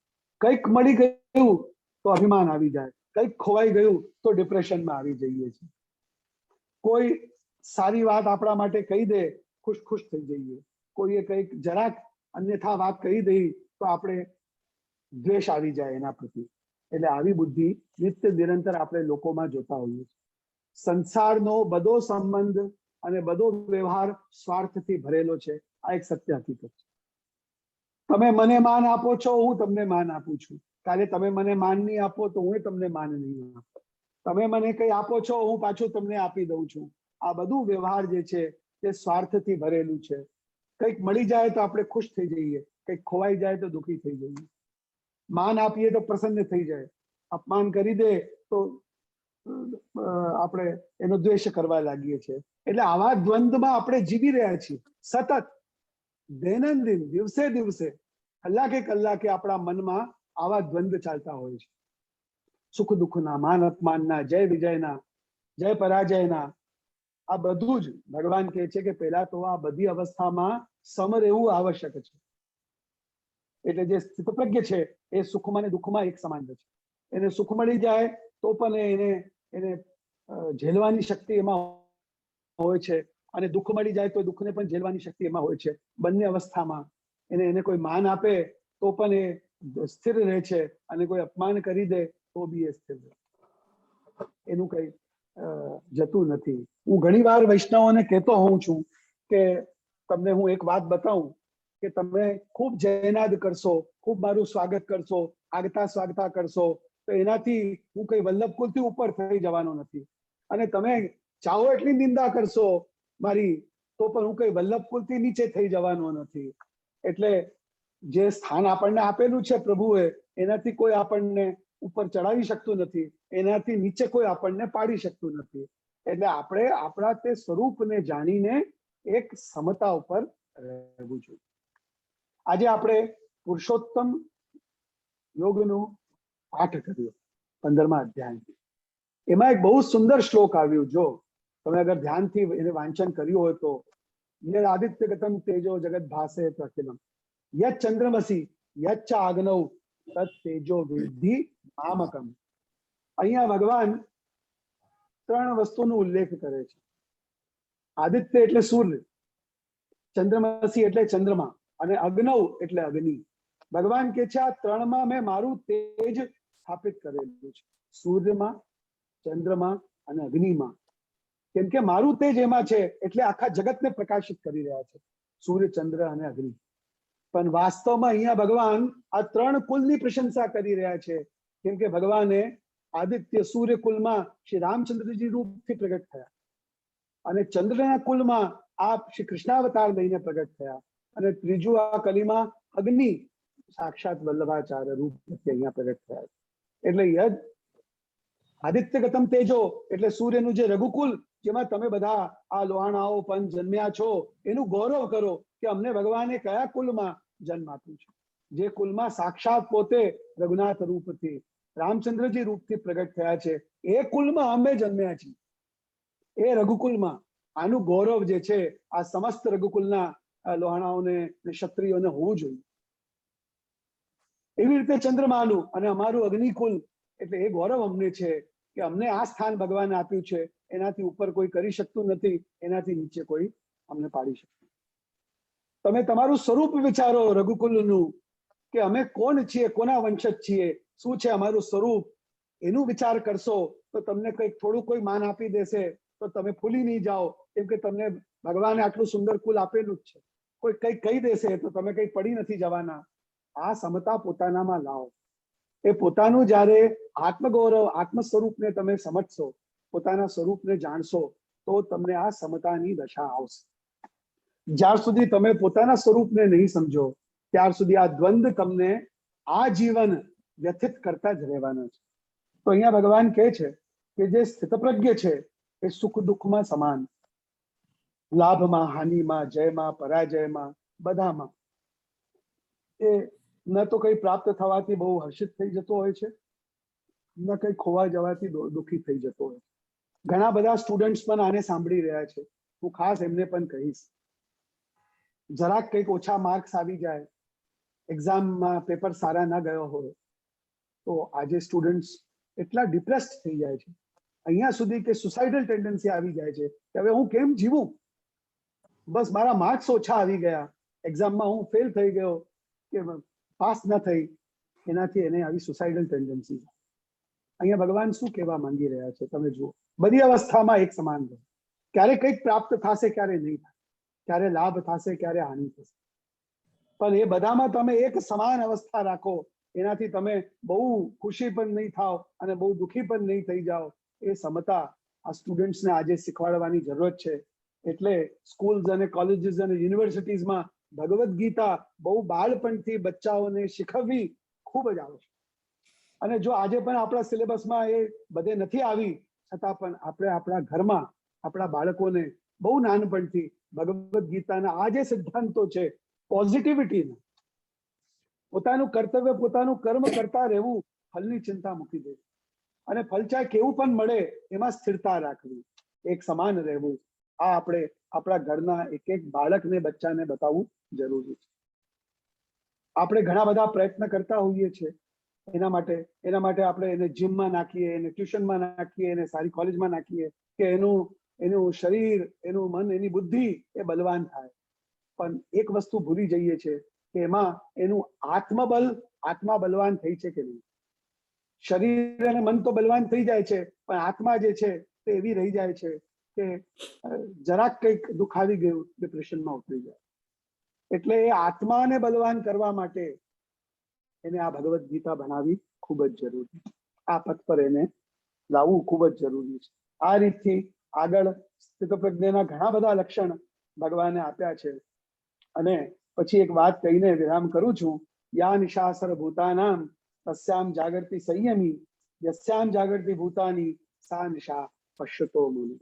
કંઈક મળી ગયું તો અભિમાન આવી જાય, કંઈક ખોવાઈ ગયું તો ડિપ્રેશનમાં આવી જઈએ છીએ. કોઈ સારી વાત આપણા માટે કહી દે ખુશ થઈ જઈએ, કોઈએ કંઈક જરાક અન્યથા વાત કહી દઈ તો આપણે દ્વેષ આવી જાય એના પ્રતિ. એટલે આવી બુદ્ધિ નિત્ય નિરંતર આપણે લોકોમાં જોતા હોઈએ છીએ. સંસારનો બધો સંબંધ અને બધો વ્યવહાર સ્વાર્થથી ભરેલો છે, આ એક સત્ય હકીકત છે. તમે મને માન આપો છો, હું તમને માન આપું છું. કાલે તમે મને માન નહીં આપો તો હું તમને માન નહીં આપું. તમે મને કંઈ આપો છો, હું પાછું તમને આપી દઉં છું. આ બધું વ્યવહાર જે છે તે સ્વાર્થથી ભરેલું છે. કંઈક મળી જાય તો આપણે ખુશ થઈ જઈએ, કંઈક ખોવાઈ જાય તો દુઃખી થઈ જઈએ. માન આપીએ તો પ્રસન્ન થઈ જાય, અપમાન કરી દે તો આપણે એનો દ્વેષ કરવા લાગીએ છીએ. એટલે આવા દ્વંદ્વમાં આપણે જીવી રહ્યા છીએ સતત, દૈનંદિન, દિવસે દિવસે, કલાકે કલાકે આપણા મનમાં આવા દ્વંદ્વ ચાલતા હોય છે. સુખ દુઃખના, માન અપમાનના, જય વિજયના, જય પરાજયના. આ બધું જ ભગવાન કહે છે કે પહેલા તો આ બધી અવસ્થામાં સમ રહેવું આવશ્યક છે. એટલે જે સ્થિતપ્રજ્ઞ છે એ સુખમાં અને દુઃખમાં એક સમાન છે. એને સુખ મળી જાય તો પણ એને ઝેલવાની શક્તિ એમાં હોય છે, અને દુઃખ મળી જાય તો દુઃખને પણ ઝેલવાની શક્તિ એમાં હોય છે. બંને અવસ્થામાં એને કોઈ માન આપે તો પણ એ સ્થિર રહે છે, અને કોઈ અપમાન કરી દે તો બી એ સ્થિર રહે, એનું કઈ જતું નથી. હું ઘણી વાર વૈષ્ણવોને કહેતો હોઉં છું કે તમને હું એક વાત બતાવું કે તમે ખૂબ જયનાદ કરશો, ખૂબ મારું સ્વાગત કરશો, આગતા સ્વાગતા કરશો તો એનાથી હું કઈ વલ્લભકુલથી ઉપર થઈ જવાનો નથી. અને તમે ચાહો એટલી નિંદા કરશો મારી તો પણ હું કઈ વલ્લભકુલથી નીચે થઈ જવાનો નથી. એટલે જે સ્થાન આપણને આપેલું છે પ્રભુએ, એનાથી કોઈ આપણને ઉપર ચડાવી શકતું નથી, એનાથી નીચે કોઈ આપણને પાડી શકતું નથી. એટલે આપણે આપણા તે સ્વરૂપને જાણીને એક સમતા ઉપર રહેવું જોઈએ. આજે આપણે પુરુષોત્તમ યોગનો પાઠ કર્યો 15મા અધ્યાય. એમાં એક બહુ સુંદર શ્લોક આવ્યું, જો તમે અગર ધ્યાનથી એને વાંચન કર્યું હોય તો, યદ આદિત્યગતમ તેજો જગત ભાસે પ્રખિલમ યદ ચંદ્રમસી યચ્ચ આગ્નૌ તદ તેજો વિદ્ધિ મામકમ. અહીંયા ભગવાન 3 વસ્તુનો ઉલ્લેખ કરે છે. આદિત્ય એટલે સૂર્ય, ચંદ્રમસી એટલે ચંદ્રમા, અને અગ્નૌ એટલે અગ્નિ. ભગવાન કે છે આ 3માં મેં મારું તેજ સ્થાપિત કરેલું છે, સૂર્યમાં, ચંદ્રમાં અને અગ્નિમાં. કેમ કે મારું તેજ એમાં છે એટલે આખા જગતને પ્રકાશિત કરી રહ્યા છે, સૂર્ય, ચંદ્ર અને અગ્નિ. પણ વાસ્તવમાં અહીંયા ભગવાન આ 3 કુલની પ્રશંસા કરી રહ્યા છે. કેમ કે ભગવાને આદિત્ય સૂર્ય કુલમાં શ્રી રામચંદ્રજી રૂપથી પ્રગટ થયા, અને ચંદ્રના કુલમાં આપ શ્રી કૃષ્ણાવતાર લઈને પ્રગટ થયા, અને ત્રીજું આ કલીમાં અગ્નિ સાક્ષાત વલ્લભાચાર્ય રૂપથી અહીંયા પ્રગટ થયા. એટલે યદ આદિત્યગતમ તેજો એટલે સૂર્યનું જે રઘુકુલ, જેમાં તમે બધા આ લોહાણાઓ પણ જન્મ્યા છો, એનું ગૌરવ કરો કે અમને ભગવાને કયા કુલમાં જન્મ આપ્યું છે. જે કુલમાં સાક્ષાત પોતે રઘુનાથ રૂપથી, રામચંદ્રજી રૂપથી પ્રગટ થયા છે, એ કુલમાં અમે જન્મ્યા છીએ, એ રઘુકુલમાં. આનું ગૌરવ જે છે આ સમસ્ત રઘુકુલના લોહાણાઓને, ક્ષત્રિયોને હોવું જોઈએ. એવી રીતે ચંદ્રમાનું અને અમારું અગ્નિકુલ, એટલે એ ગૌરવ અમને છે કે અમને આ સ્થાન ભગવાને આપ્યું છે, એનાથી ઉપર કોઈ કરી શકતું નથી, એનાથી નીચે કોઈ અમને પાડી શકતું. તમે તમારું સ્વરૂપ વિચારો રઘુકુલનું, કે અમે કોણ છીએ, કોના વંશજ છીએ. શું છે અમારું સ્વરૂપ, એનું વિચાર કરશો તો તમને કંઈક થોડું કોઈ માન આપી દેશે તો તમે ફૂલી નહીં જાઓ, કેમ કે તમને ભગવાને આટલું સુંદર કુલ આપેલું જ છે. કોઈ કંઈક કહી દેશે તો તમે કંઈ પડી નથી જવાના. આ સમતા પોતાનામાં લાવો. એ પોતાનું જ્યારે આત્મગૌરવ, આત્મ સ્વરૂપને તમે સમજશો, પોતાના સ્વરૂપને જાણશો, તો તમને આ સમતાની દશા આવશે. જ્યાર સુધી તમે પોતાના સ્વરૂપને નહીં સમજો ત્યાર સુધી આ દ્વંદ તમને આ જીવન વ્યથિત કરતા જ રહેવાના છે. તો અહીંયા ભગવાન કહે છે કે જે સ્થિતપ્રજ્ઞ છે એ સુખ દુઃખમાં સમાન, લાભમાં, હાનિમાં, જયમાં, પરાજયમાં, બધામાં એ ન તો કંઈ પ્રાપ્ત થવાથી બહુ હર્ષિત થઈ જતો હોય છે, ન કંઈ ખોવા જવાથી દુઃખી થઈ જતો હોય છે. ઘણા બધા સ્ટુડન્ટ્સ પણ આને સાંભળી રહ્યા છે. હું ખાસ એમને પણ કહીશ, જરાક કંઈક ઓછા માર્ક્સ આવી જાય, એક્ઝામમાં પેપર સારા ન ગયો હોય તો આજે સ્ટુડન્ટ્સ એટલા ડિપ્રેસ્ડ થઈ જાય છે, અહીંયા સુધી કે સુસાઇડલ ટેન્ડન્સી આવી જાય છે કે હવે હું કેમ જીવું, બસ મારા માર્ક્સ ઓછા આવી ગયા, એક્ઝામમાં હું ફેલ થઈ ગયો કે પાસ ન થઈ, એનાથી એને આવી સુસાઇડલ ટેન્ડન્સી. અહીંયા ભગવાન શું કહેવા માંગી રહ્યા છે તમે જુઓ. બધી અવસ્થામાં એક સમાન રહે. ક્યારે કંઈક પ્રાપ્ત થશે, ક્યારે નહીં થાય, ક્યારે લાભ થશે, ક્યારે હાનિ થશે, પણ એ બધામાં તમે એક સમાન અવસ્થા રાખો. એનાથી તમે બહુ ખુશી પણ નહીં થાવ અને બહુ દુઃખી પણ નહીં થઈ જાઓ. એ સમતા આ સ્ટુડન્ટ્સને આજે શીખવાડવાની જરૂરત છે. એટલે સ્કૂલ્સ અને કોલેજીસ અને યુનિવર્સિટીઝમાં ભગવદ્ ગીતા બહુ બાળપણથી બચ્ચાઓને શીખવવી ખૂબ જ આવશ્યક. અને જો આજે પણ આપણા સિલેબસમાં એ બધે નથી આવી છતાં પણ આપણે આપણા ઘરમાં આપણા બાળકોને બહુ નાનપણથી ભગવદ્ ગીતાના આ જે સિદ્ધાંતો છે, પોઝિટિવિટીના, પોતાનું કર્તવ્ય, પોતાનું કર્મ કરતા રહેવું, ફલની ચિંતા મૂકી દેવી અને ફલ ચાહે કેવું પણ મળે એમાં સ્થિરતા રાખવી, એક સમાન રહેવું. આ આપણે આપણા ઘરના એક એક બાળકને, બચ્ચાને બતાવવું જરૂરી છે. આપણે ઘણા બધા પ્રયત્ન કરતા હોઈએ છીએ એના માટે આપણે એને જીમમાં નાખીએ, એને ટ્યુશનમાં નાખીએ, એને સારી કોલેજમાં નાખીએ કે એનું શરીર, એનું મન, એની બુદ્ધિ એ બલવાન થાય. પણ એક વસ્તુ ભૂલી જઈએ છીએ કે એમાં એનું આત્મા બલવાન થઈ છે કે નહીં. શરીર અને મન તો બલવાન થઈ જાય છે, પણ આત્મા જે છે તે એવી રહી જાય છે કે જરાક કંઈક દુઃખ આવી ગયું ડિપ્રેશનમાં ઉતરી જાય. એટલે એ આત્માને બલવાન કરવા માટે એને આ ભગવદ્ ગીતા ભણાવી ખૂબ જ જરૂરી છે. આ પથ પર એને લાવવું ખૂબ જ જરૂરી છે. આ રીતથી આગળ સ્થિતપ્રજ્ઞના ઘણા બધા લક્ષણ ભગવાને આપ્યા છે. અને પછી એક વાત કહીને વિરામ કરું છું. યા નિશા સર્વભૂતાનામ તસ્યામ જાગૃતિ સંયમી, યસ્યામ જાગૃતિ ભૂતાની સા નિશા પશ્યતો મુનિ.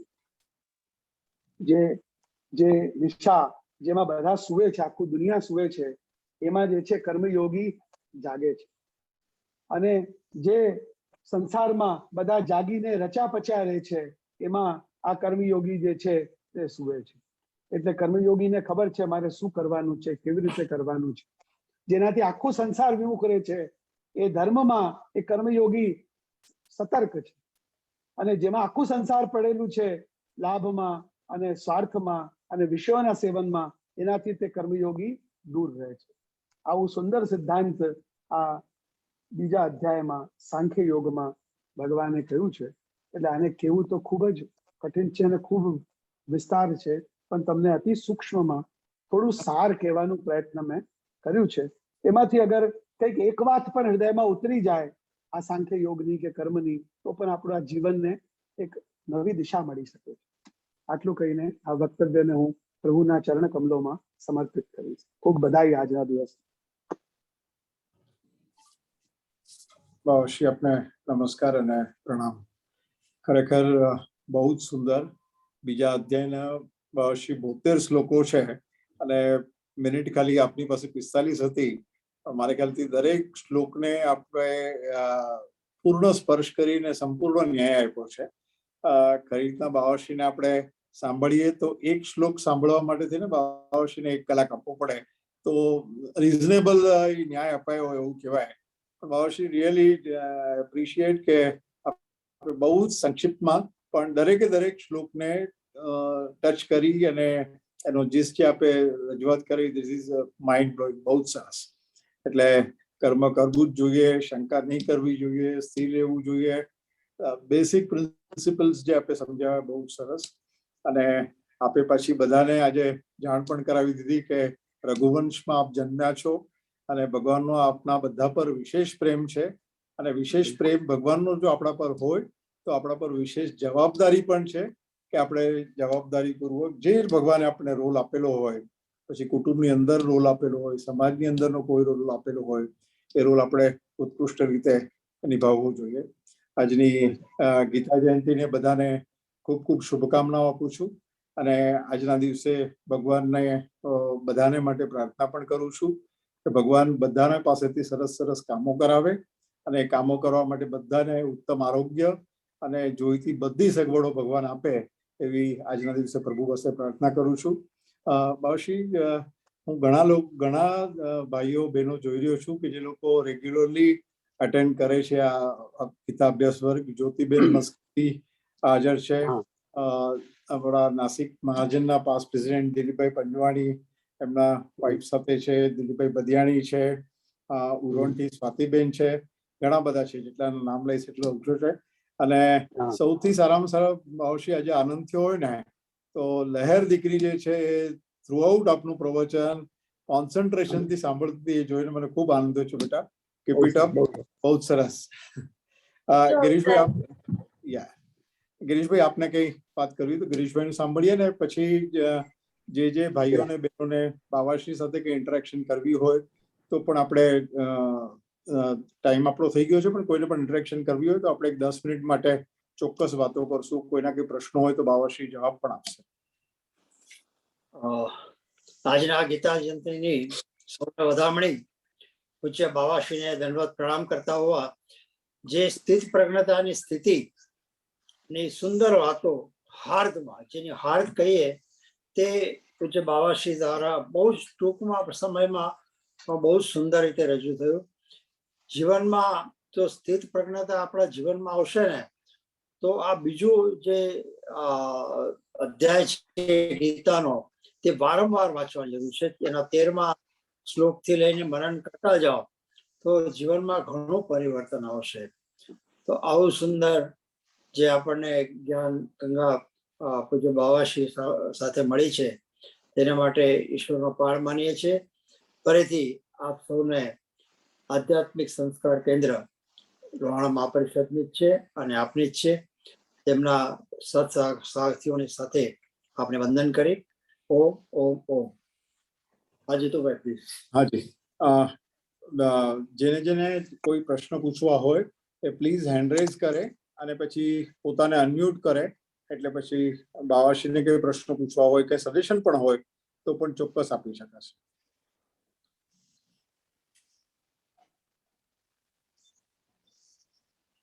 જે નિશા, જેમાં બધા સુવે છે, આખું દુનિયા સુવે છે, એમાં જે છે કર્મયોગી જાગે છે. અને જે સંસારમાં બધા જાગીને રચા પચ્યા રહે છે, એમાં આ કર્મયોગી જે છે તે સુવે છે. એટલે કર્મયોગીને ખબર છે મારે શું કરવાનું છે, કેવી રીતે કરવાનું છે. જેનાથી આખું સંસાર વિમુખ રહે છે એ ધર્મમાં એ કર્મયોગી સતર્ક છે. અને જેમાં આખું સંસાર પડેલું છે લાભમાં અને સ્વાર્થમાં અને વિષયોના સેવનમાં, એનાથી તે કર્મયોગી દૂર રહે છે. આવું સુંદર સિદ્ધાંત આ બીજા અધ્યાયમાં સાંખ્ય યોગમાં ભગવાને કહ્યું છે. એટલે આને કહેવું તો ખૂબ જ કઠિન છે અને ખૂબ વિસ્તાર છે, પણ તમને અતિ સૂક્ષ્મમાં થોડું સાર કહેવાનું પ્રયત્ન મેં કર્યું છે. એમાંથી અગર કંઈક એક વાત પણ હૃદયમાં ઉતરી જાય આ સાંખ્ય યોગની કે કર્મની, તો પણ આપણા જીવનને એક નવી દિશા મળી શકે છે. આટલું કહીને આ વક્તવ્યને હું પ્રભુના ચરણ કમલોમાં સમર્પિત કરીશ. ખૂબ બધાઈ આજના દિવસ. બાવશ્રી આપને નમસ્કાર અને પ્રણામ. ખરેખર બહુ જ સુંદર. બીજા અધ્યાયના બાવશ્રી 72 શ્લોકો છે અને મિનિટ ખાલી આપની પાસે 45 હતી. મારે ખ્યાલથી દરેક શ્લોકને આપણે પૂર્ણ સ્પર્શ કરીને સંપૂર્ણ ન્યાય આપ્યો છે. ખરી રીતના બાવશ્રીને આપણે સાંભળીએ તો એક શ્લોક સાંભળવા માટે થઈને બાવશ્રીને 1 કલાક આપવો પડે, તો રિઝનેબલ ન્યાય અપાયો એવું કહેવાય. બાવશ્રી રિયલી એપ્રિશિએટ કે બહુ જ સંક્ષિપ્તમાં પણ દરેક શ્લોકને ટચ કરી અને એનો જીસ્ટ જે આપે રજૂઆત કરી, ધીસ ઇઝ માઇન્ડ બ્લોઇંગ, બહુ જ સરસ. એટલે કર્મ કરવું જ જોઈએ, શંકા નહીં કરવી જોઈએ, સ્થિર રહેવું જોઈએ. બેસિક પ્રિન્સિપલ્સ જે આપણે સમજાવ્યા બહુ સરસ. અને આપે પછી બધાને આજે જાણ પણ કરાવી દીધી કે રઘુવંશમાં આપ જન્મ્યા છો અને ભગવાનનો આપના બધા પર વિશેષ પ્રેમ છે. અને વિશેષ પ્રેમ ભગવાનનો જો આપણા પર હોય તો આપણા પર વિશેષ જવાબદારી પણ છે કે આપણે જવાબદારીપૂર્વક જે ભગવાને આપણને રોલ આપેલો હોય, પછી કુટુંબની અંદર રોલ આપેલો હોય, સમાજની અંદરનો કોઈ રોલ આપેલો હોય, એ રોલ આપણે ઉત્કૃષ્ટ રીતે નિભાવવો જોઈએ. આજની ગીતા જયંતિને બધાને ખૂબ ખૂબ શુભકામનાઓ આપું છું. અને આજના દિવસે ભગવાનને બધાને માટે પ્રાર્થના પણ કરું છું કે ભગવાન બધાના પાસેથી સરસ સરસ કામો કરાવે અને કામો કરવા માટે બધાને ઉત્તમ આરોગ્ય અને જોઈતી બધી સગવડો ભગવાન આપે એવી આજના દિવસે પ્રભુ પાસે પ્રાર્થના કરું છું. બાવશી, હું ઘણા ભાઈઓ બહેનો જોઈ રહ્યો છું કે જે લોકો રેગ્યુલરલી અટેન્ડ કરે છે આ ગીતા અભ્યાસ વર્ગ. જ્યોતિબેન મસ્કી હાજર છે, આપણા નાસિક મહાજનના પાસ પ્રેસિડેન્ટ દિલીપભાઈ પંજવાણી એમના વાઇફ સાથે છે, દિલીપભાઈ બદિયાણી છે, ઉરોણથી સ્વાતિબેન છે, ઘણા બધા છે, જેટલાનું નામ લઈશ એટલો ઓછો છે. અને સૌથી સારામાં સારા બાવશી આજે આનંદ થયો હોય ને તો લહેર દીકરી જે છે એ થ્રુઆઉટ આપનું પ્રવચન કોન્સન્ટ્રેશન થી સાંભળતી એ જોઈને મને ખૂબ આનંદ થયો છે. બેટા કીપ ઇટ અપ, બહુ સરસ. ગિરીશભાઈ આપને કઈ વાત કરવી તો ગિરીશભાઈ નું સાંભળીએ ને પછી જે ભાઈઓ ને બહેનોને બાવાશ્રી સાથે કઈ ઇન્ટરેક્શન કરવી હોય તો પણ આપણે ટાઈમ આપણો થઈ ગયો છે, પણ કોઈને પણ ઇન્ટરેક્શન કરવી હોય તો આપણે 10 મિનિટ માટે ચોક્કસ વાતો કરશું. કોઈના કઈ પ્રશ્નો હોય તો બાવાશ્રી જવાબ પણ આપશે. આજના ગીતા જયંતિની સૌને વધામણી પૂજ્ય બાવાશ્રીને દંડવત પ્રણામ કરતા હોવા જે સ્થિત પ્રજ્ઞતાની સ્થિતિ ની સુંદર વાતો હાર્દમાં, જેની હાર્દ કહીએ તે પૂજ્ય બાવાશ્રી દ્વારા બહુ જ ટૂંકમાં સમયમાં બહુ જ સુંદર રીતે રજૂ થયું. જીવનમાં જો સ્થિત પ્રજ્ઞતા આપણા જીવનમાં આવશે ને તો આ બીજું જે અધ્યાય છે ગીતાનો તે વારંવાર વાંચવાની જરૂર છે. એના 13મા શ્લોકથી લઈને મનન કરતા જાઓ તો જીવનમાં ઘણું પરિવર્તન આવશે. તો આવું સુંદર જે આપણને જ્ઞાન ગંગા પૂજ્ય બાવાશ્રી સાથે મળી છે તેના માટે ઈશ્વરનો પાર માનીએ છીએ. ફરીથી આપ સૌને આધ્યાત્મિક સંસ્કાર કેન્દ્ર લોહાણા મહાપરિષદની જ છે અને આપની જ છે. તેમના સાથીઓની સાથે આપણે વંદન કરી. ઓમ ઓમ ઓમ. હાજી તો ભાઈ પ્લીઝ. હાજી, જેને કોઈ પ્રશ્ન પૂછવા હોય એ પ્લીઝ હેન્ડ રેઝ કરે અને પછી પોતાને અનમ્યુટ કરે, એટલે પછી બાવાશ્રીને કોઈ પ્રશ્ન પૂછવા હોય કે સજેશન પણ હોય તો પણ ચોક્કસ આપી શકાશે.